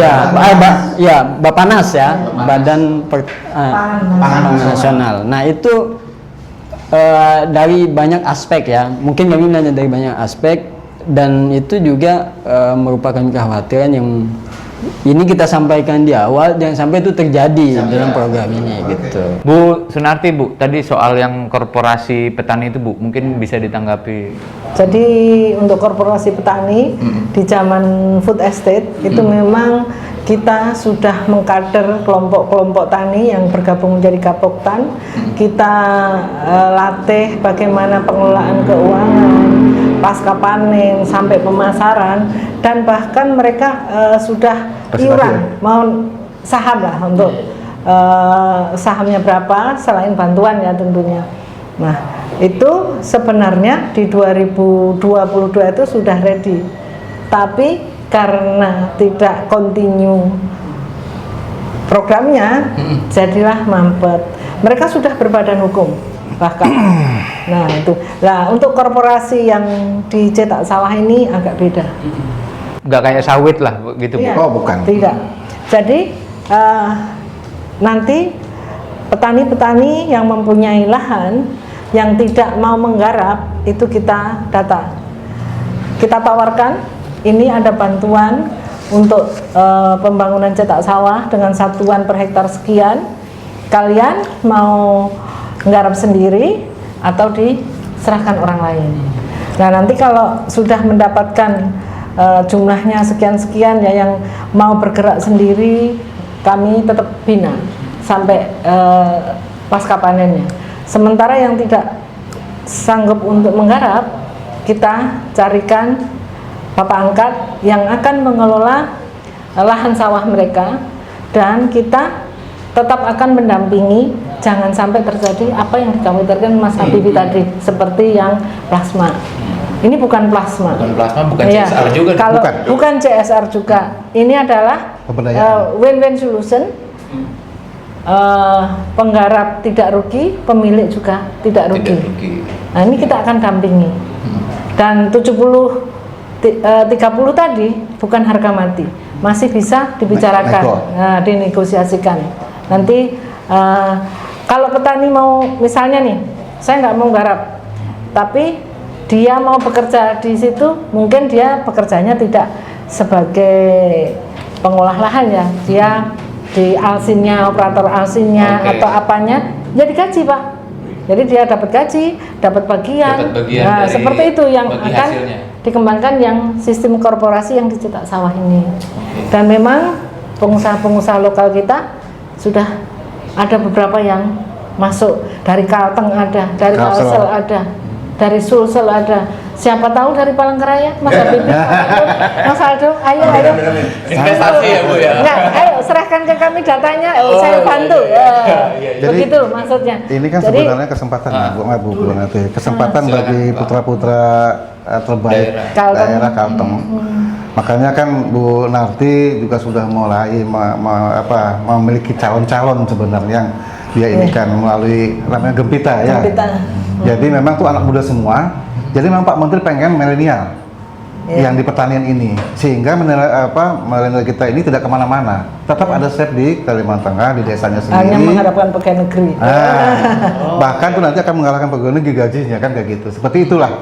Bapanas ya, Badan Pangan Nasional. Nah itu dari banyak aspek ya, mungkin kami nanya dari banyak aspek dan itu juga merupakan kekhawatiran yang ini kita sampaikan di awal, jangan sampai itu terjadi dalam program ini gitu. Bu Sunarti, Bu, tadi soal yang korporasi petani itu, Bu, mungkin bisa ditanggapi. Jadi untuk korporasi petani di zaman food estate itu memang kita sudah mengkader kelompok-kelompok tani yang bergabung menjadi Gapoktan. Kita latih bagaimana pengelolaan keuangan pasca panen sampai pemasaran, dan bahkan mereka sudah iuran mau saham lah untuk sahamnya berapa selain bantuan ya tentunya. Nah, Itu sebenarnya di 2022 itu sudah ready, tapi karena tidak continue programnya, jadilah mampet. Mereka sudah berbadan hukum bahkan. Nah itu, nah untuk korporasi yang dicetak sawah ini agak beda. Nggak kayak sawit lah gitu. Iya, Oh, bukan. Tidak. Jadi nanti petani-petani yang mempunyai lahan yang tidak mau menggarap itu kita data, kita tawarkan ini ada bantuan untuk pembangunan cetak sawah dengan satuan per hektar sekian, kalian mau nggarap sendiri atau diserahkan orang lain. Nah nanti kalau sudah mendapatkan jumlahnya sekian-sekian ya yang mau bergerak sendiri, kami tetap bina sampai pasca panennya. Sementara yang tidak sanggup untuk menggarap, kita carikan bapak angkat yang akan mengelola lahan sawah mereka, dan kita tetap akan mendampingi jangan sampai terjadi apa yang dikhawatirkan Mas Habibie tadi, seperti yang plasma. Ini bukan plasma. Bukan plasma, bukan Ya, CSR juga. Kalau bukan CSR juga. Ini adalah win-win solution. Penggarap tidak rugi, pemilik juga tidak rugi. Nah, ini kita akan dampingi. Dan 30 tadi bukan harga mati, masih bisa dibicarakan, dinegosiasikan. Nanti kalau petani mau, misalnya nih, saya nggak mau garap, tapi dia mau bekerja di situ, mungkin dia bekerjanya tidak sebagai pengolah lahan ya, dia di alsinnya, operator alsinnya atau apanya, jadi gaji Pak. Jadi dia dapat gaji, dapat bagian. Nah, seperti itu yang akan hasilnya dikembangkan yang sistem korporasi yang dicetak sawah ini. Dan memang pengusaha-pengusaha lokal kita sudah ada beberapa yang masuk, dari Kalteng ada, dari Kalsel ada, dari Sulsel ada, siapa tahu dari Palangkaraya, Mas Habibie, Mas Aldo, ayo investasi ya Bu ya. Enggak, ayo serahkan ke kami datanya, saya bantu. Begitu maksudnya. Ini kan sebenarnya kesempatan Bu Nanti, kesempatan bagi putra-putra terbaik daerah Kalteng. Makanya kan Bu Narti juga sudah mulai memiliki calon-calon sebenarnya yang dia ini kan melalui namanya Gempita ya. Jadi memang tuh anak muda semua. Jadi memang Pak Menteri pengen milenial yang di pertanian ini, sehingga milenial kita ini tidak kemana-mana, tetap ada safe di Kalimantan Tengah, di desanya sendiri. Hanya mengharapkan pegawai negeri. Bahkan tuh nanti akan mengalahkan pegawai negeri gajinya kan kayak gitu. Seperti itulah.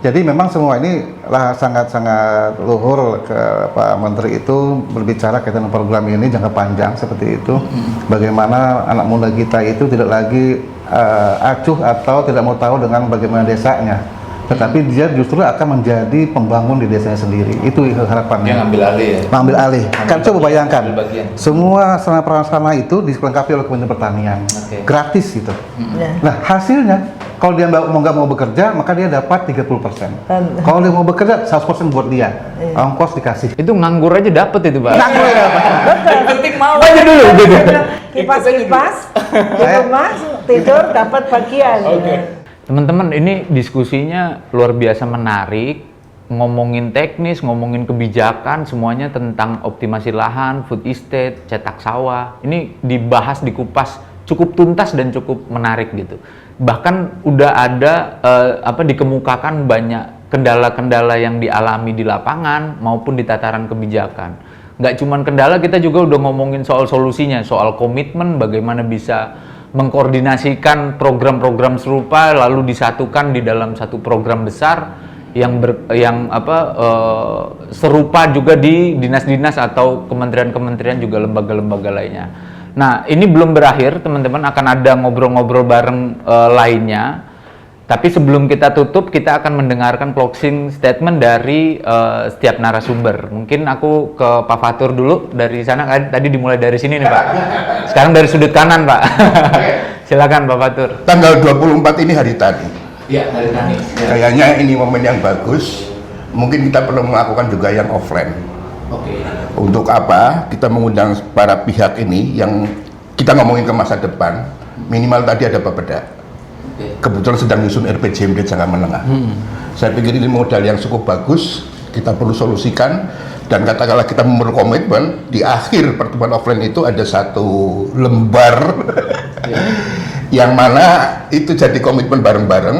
Jadi memang semua ini lah sangat-sangat luhur ke Pak Menteri itu berbicara kaitan dengan program ini jangka panjang seperti itu. Bagaimana anak muda kita itu tidak lagi acuh atau tidak mau tahu dengan bagaimana desanya, tetapi dia justru akan menjadi pembangun di desanya sendiri. Itu harapannya. Yang ambil alih ya? Mengambil alih. Kan coba bayangkan, semua sarana prasarana itu dilengkapi oleh Kementerian Pertanian, gratis gitu. Nah hasilnya, kalau dia nggak mau bekerja, maka dia dapat 30%. Kalau dia mau bekerja, 100% buat dia. Ongkos dikasih. Itu nganggur aja dapat itu Pak. Nganggur ya Pak. Yang penting mau aja dulu. Kipas-kipas, di rumah tidur dapat bagian. Teman-teman, ini diskusinya luar biasa menarik, ngomongin teknis, ngomongin kebijakan, semuanya tentang optimasi lahan, food estate, cetak sawah. Ini dibahas, dikupas cukup tuntas dan cukup menarik gitu. Bahkan udah ada dikemukakan banyak kendala-kendala yang dialami di lapangan maupun di tataran kebijakan. Nggak cuman kendala, kita juga udah ngomongin soal solusinya, soal komitmen, bagaimana bisa mengkoordinasikan program-program serupa lalu disatukan di dalam satu program besar yang serupa juga di dinas-dinas atau kementerian-kementerian juga lembaga-lembaga lainnya. Nah, ini belum berakhir, teman-teman, akan ada ngobrol-ngobrol bareng lainnya. Tapi sebelum kita tutup, kita akan mendengarkan closing statement dari setiap narasumber. Mungkin aku ke Pak Fatur dulu dari sana. Tadi dimulai dari sini nih Pak. Sekarang dari sudut kanan Pak. Silakan Pak Fatur. Tanggal 24 ini hari tani. Iya, hari tani. Kayaknya ini momen yang bagus. Mungkin kita perlu melakukan juga yang offline. Untuk apa? Kita mengundang para pihak ini yang kita ngomongin ke masa depan. Minimal tadi ada Bapeda. kebetulan sedang nyusun RPJMD jangka menengah. Saya pikir ini modal yang cukup bagus, kita perlu solusikan, dan katakanlah kita berkomitmen di akhir pertemuan offline itu ada satu lembar yang mana itu jadi komitmen bareng-bareng.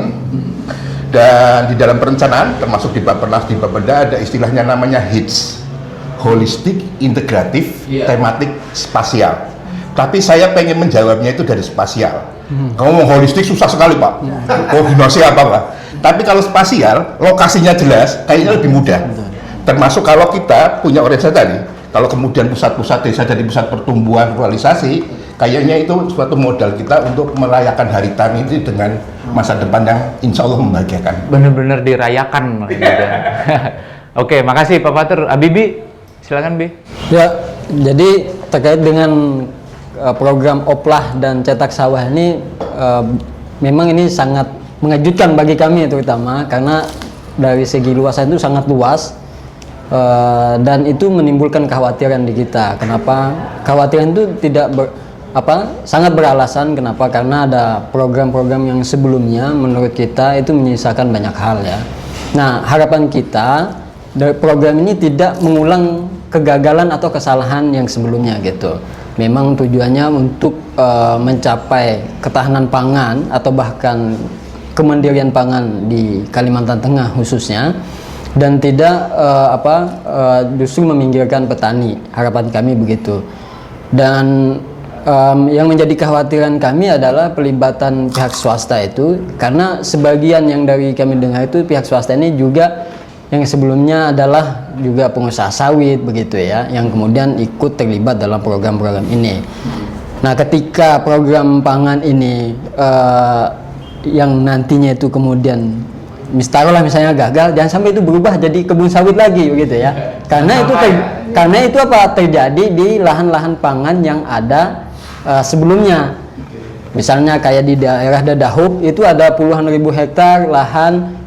Dan di dalam perencanaan termasuk di Bappenas, di Bapeda ada istilahnya namanya HITS, holistik, integratif, tematik, spasial. Tapi saya pengen menjawabnya itu dari spasial. Kamu mau holistik susah sekali Pak, koordinasi apa Pak? Tapi kalau spasial, lokasinya jelas, kayaknya lebih mudah. Termasuk kalau kita punya organisasi tadi, kalau kemudian pusat-pusat desa jadi pusat pertumbuhan ruralisasi, kayaknya itu suatu modal kita untuk merayakan Hari Tani itu dengan masa depan yang insya Allah membahagiakan. Bener-bener dirayakan. Gitu. Oke, makasih Pak Fatur. Bibi, silakan Bi. Ya, jadi terkait dengan program oplah dan cetak sawah ini memang ini sangat mengejutkan bagi kami terutama karena dari segi luasan itu sangat luas dan itu menimbulkan kekhawatiran di kita. Kenapa? Kekhawatiran itu sangat beralasan. Kenapa? Karena ada program-program yang sebelumnya menurut kita itu menyisakan banyak hal ya. Nah, harapan kita dari program ini tidak mengulang kegagalan atau kesalahan yang sebelumnya gitu. Memang tujuannya untuk mencapai ketahanan pangan atau bahkan kemandirian pangan di Kalimantan Tengah khususnya, dan tidak justru meminggirkan petani. Harapan kami begitu. Dan yang menjadi kekhawatiran kami adalah pelibatan pihak swasta itu, karena sebagian yang dari kami dengar itu pihak swasta ini juga yang sebelumnya adalah juga pengusaha sawit begitu ya, yang kemudian ikut terlibat dalam program-program ini. Nah, ketika program pangan ini yang nantinya itu kemudian misalnya gagal, jangan sampai itu berubah jadi kebun sawit lagi begitu ya. Karena itu terjadi di lahan-lahan pangan yang ada sebelumnya. Misalnya kayak di daerah Dadahub itu ada puluhan ribu hektar lahan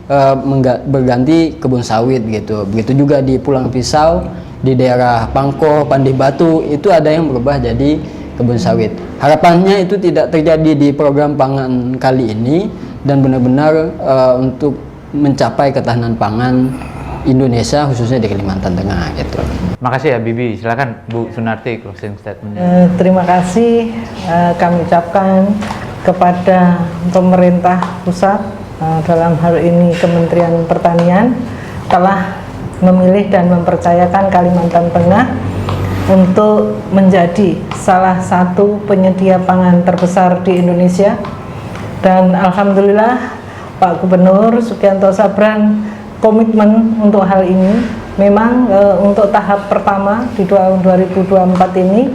berganti kebun sawit gitu. Begitu juga di Pulang Pisau, di daerah Pangko, Pandih Batu itu ada yang berubah jadi kebun sawit. Harapannya itu tidak terjadi di program pangan kali ini dan benar-benar untuk mencapai ketahanan pangan Indonesia khususnya di Kalimantan Tengah gitu. Makasih ya Bibi. Silakan Bu Sunarti closing statement. Terima kasih kami ucapkan kepada pemerintah pusat, dalam hal ini Kementerian Pertanian, telah memilih dan mempercayakan Kalimantan Tengah untuk menjadi salah satu penyedia pangan terbesar di Indonesia. Dan alhamdulillah Pak Gubernur Sugianto Sabran komitmen untuk hal ini. Memang untuk tahap pertama di tahun 2024 ini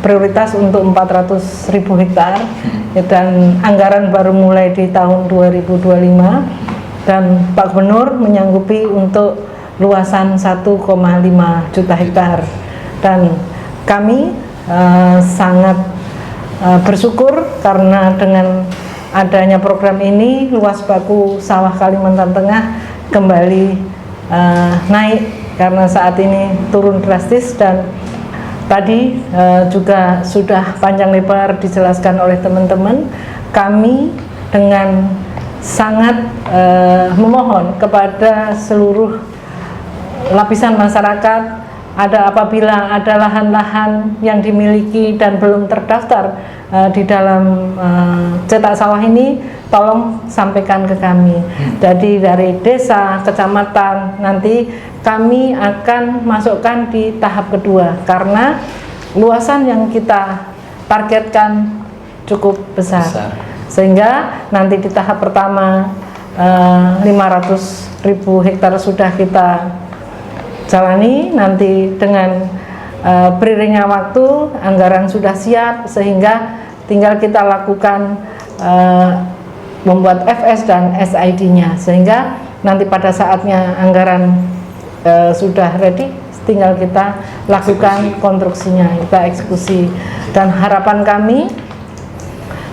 prioritas untuk 400.000 hektar dan anggaran baru mulai di tahun 2025, dan Pak Gubernur menyanggupi untuk luasan 1,5 juta hektar, dan kami sangat bersyukur karena dengan adanya program ini luas baku sawah Kalimantan Tengah kembali naik karena saat ini turun drastis. Dan tadi juga sudah panjang lebar dijelaskan oleh teman-teman, kami dengan sangat memohon kepada seluruh lapisan masyarakat, apabila ada lahan-lahan yang dimiliki dan belum terdaftar di dalam cetak sawah ini, tolong sampaikan ke kami. Jadi dari desa, kecamatan, nanti kami akan masukkan di tahap kedua karena luasan yang kita targetkan cukup besar. Sehingga nanti di tahap pertama 500.000 hektar sudah kita jalani, nanti dengan beriringnya waktu anggaran sudah siap sehingga tinggal kita lakukan membuat FS dan SID-nya, sehingga nanti pada saatnya anggaran sudah ready, tinggal kita lakukan konstruksinya, kita eksekusi. Dan harapan kami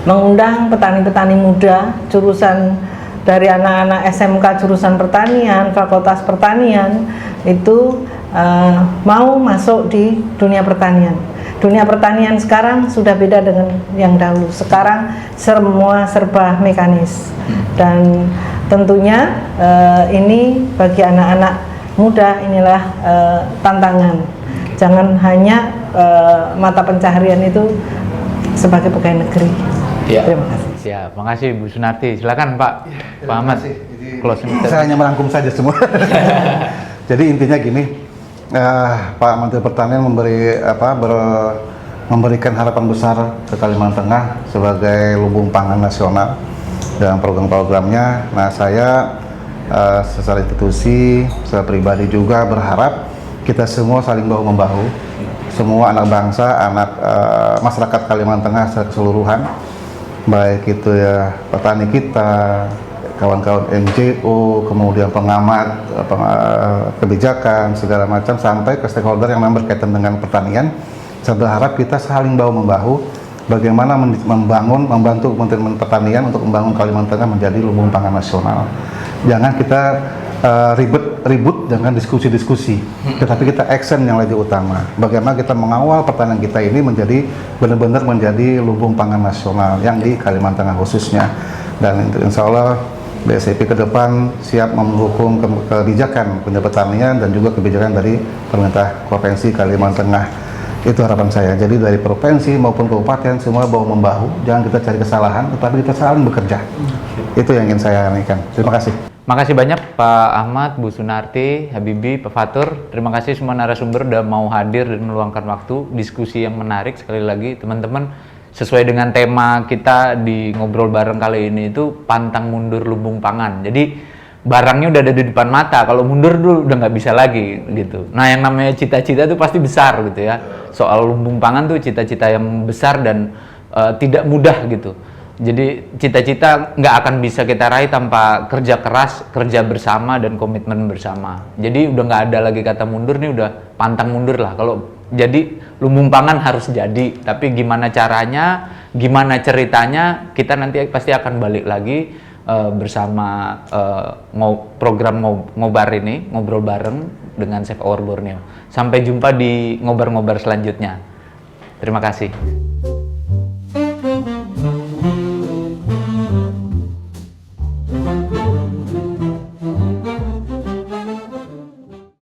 mengundang petani-petani muda jurusan dari anak-anak SMK jurusan pertanian, Fakultas Pertanian itu mau masuk di dunia pertanian. dunia pertanian sekarang sudah beda dengan yang dahulu. Sekarang semua serba mekanis, dan tentunya ini bagi anak-anak muda inilah tantangan. Jangan hanya mata pencaharian itu sebagai pegawai negeri. Ya. Terima kasih. Siap, makasih Bu Sunarti. Silakan Pak Ahmad. Closing Saya hanya merangkum saja semua. Jadi intinya gini, Pak Menteri Pertanian memberikan harapan besar ke Kalimantan Tengah sebagai lumbung pangan nasional dalam program-programnya. Nah, saya secara institusi, secara pribadi juga berharap kita semua saling bahu-membahu, semua anak bangsa, anak masyarakat Kalimantan Tengah secara keseluruhan, baik itu ya petani kita, kawan-kawan NGO, kemudian pengamat kebijakan segala macam, sampai ke stakeholder yang berkaitan dengan pertanian. Saya berharap kita saling bahu-membahu bagaimana membantu Kementerian Pertanian untuk membangun Kalimantan Tengah menjadi lumbung pangan nasional. Jangan kita ribut dengan diskusi-diskusi, tetapi kita action yang lebih utama. Bagaimana kita mengawal pertanian kita ini menjadi benar-benar menjadi lumbung pangan nasional yang di Kalimantan Tengah khususnya. Dan insya Allah BSIP ke depan siap mendukung kebijakan pertanian dan juga kebijakan dari pemerintah Provinsi Kalimantan Tengah. Itu harapan saya. Jadi dari provinsi maupun kabupaten semua bahu-membahu, jangan kita cari kesalahan, tetapi kita saling bekerja. Itu yang ingin saya sampaikan. Terima kasih. Makasih banyak Pak Ahmad, Bu Sunarti, Habibie, Pak Fatur. Terima kasih semua narasumber udah mau hadir dan meluangkan waktu. Diskusi yang menarik sekali lagi, teman-teman. Sesuai dengan tema kita di ngobrol bareng kali ini itu pantang mundur lumbung pangan. Jadi barangnya udah ada di depan mata, kalau mundur dulu udah nggak bisa lagi gitu. Nah, yang namanya cita-cita itu pasti besar gitu ya. Soal lumbung pangan tuh cita-cita yang besar dan tidak mudah gitu. Jadi cita-cita nggak akan bisa kita raih tanpa kerja keras, kerja bersama, dan komitmen bersama. Jadi udah nggak ada lagi kata mundur nih, udah pantang mundur lah. Kalau jadi lumbung pangan harus jadi, tapi gimana caranya, gimana ceritanya, kita nanti pasti akan balik lagi bersama program ngobar ini, ngobrol bareng dengan Save Our Borneo. Sampai jumpa di ngobar-ngobar selanjutnya. Terima kasih.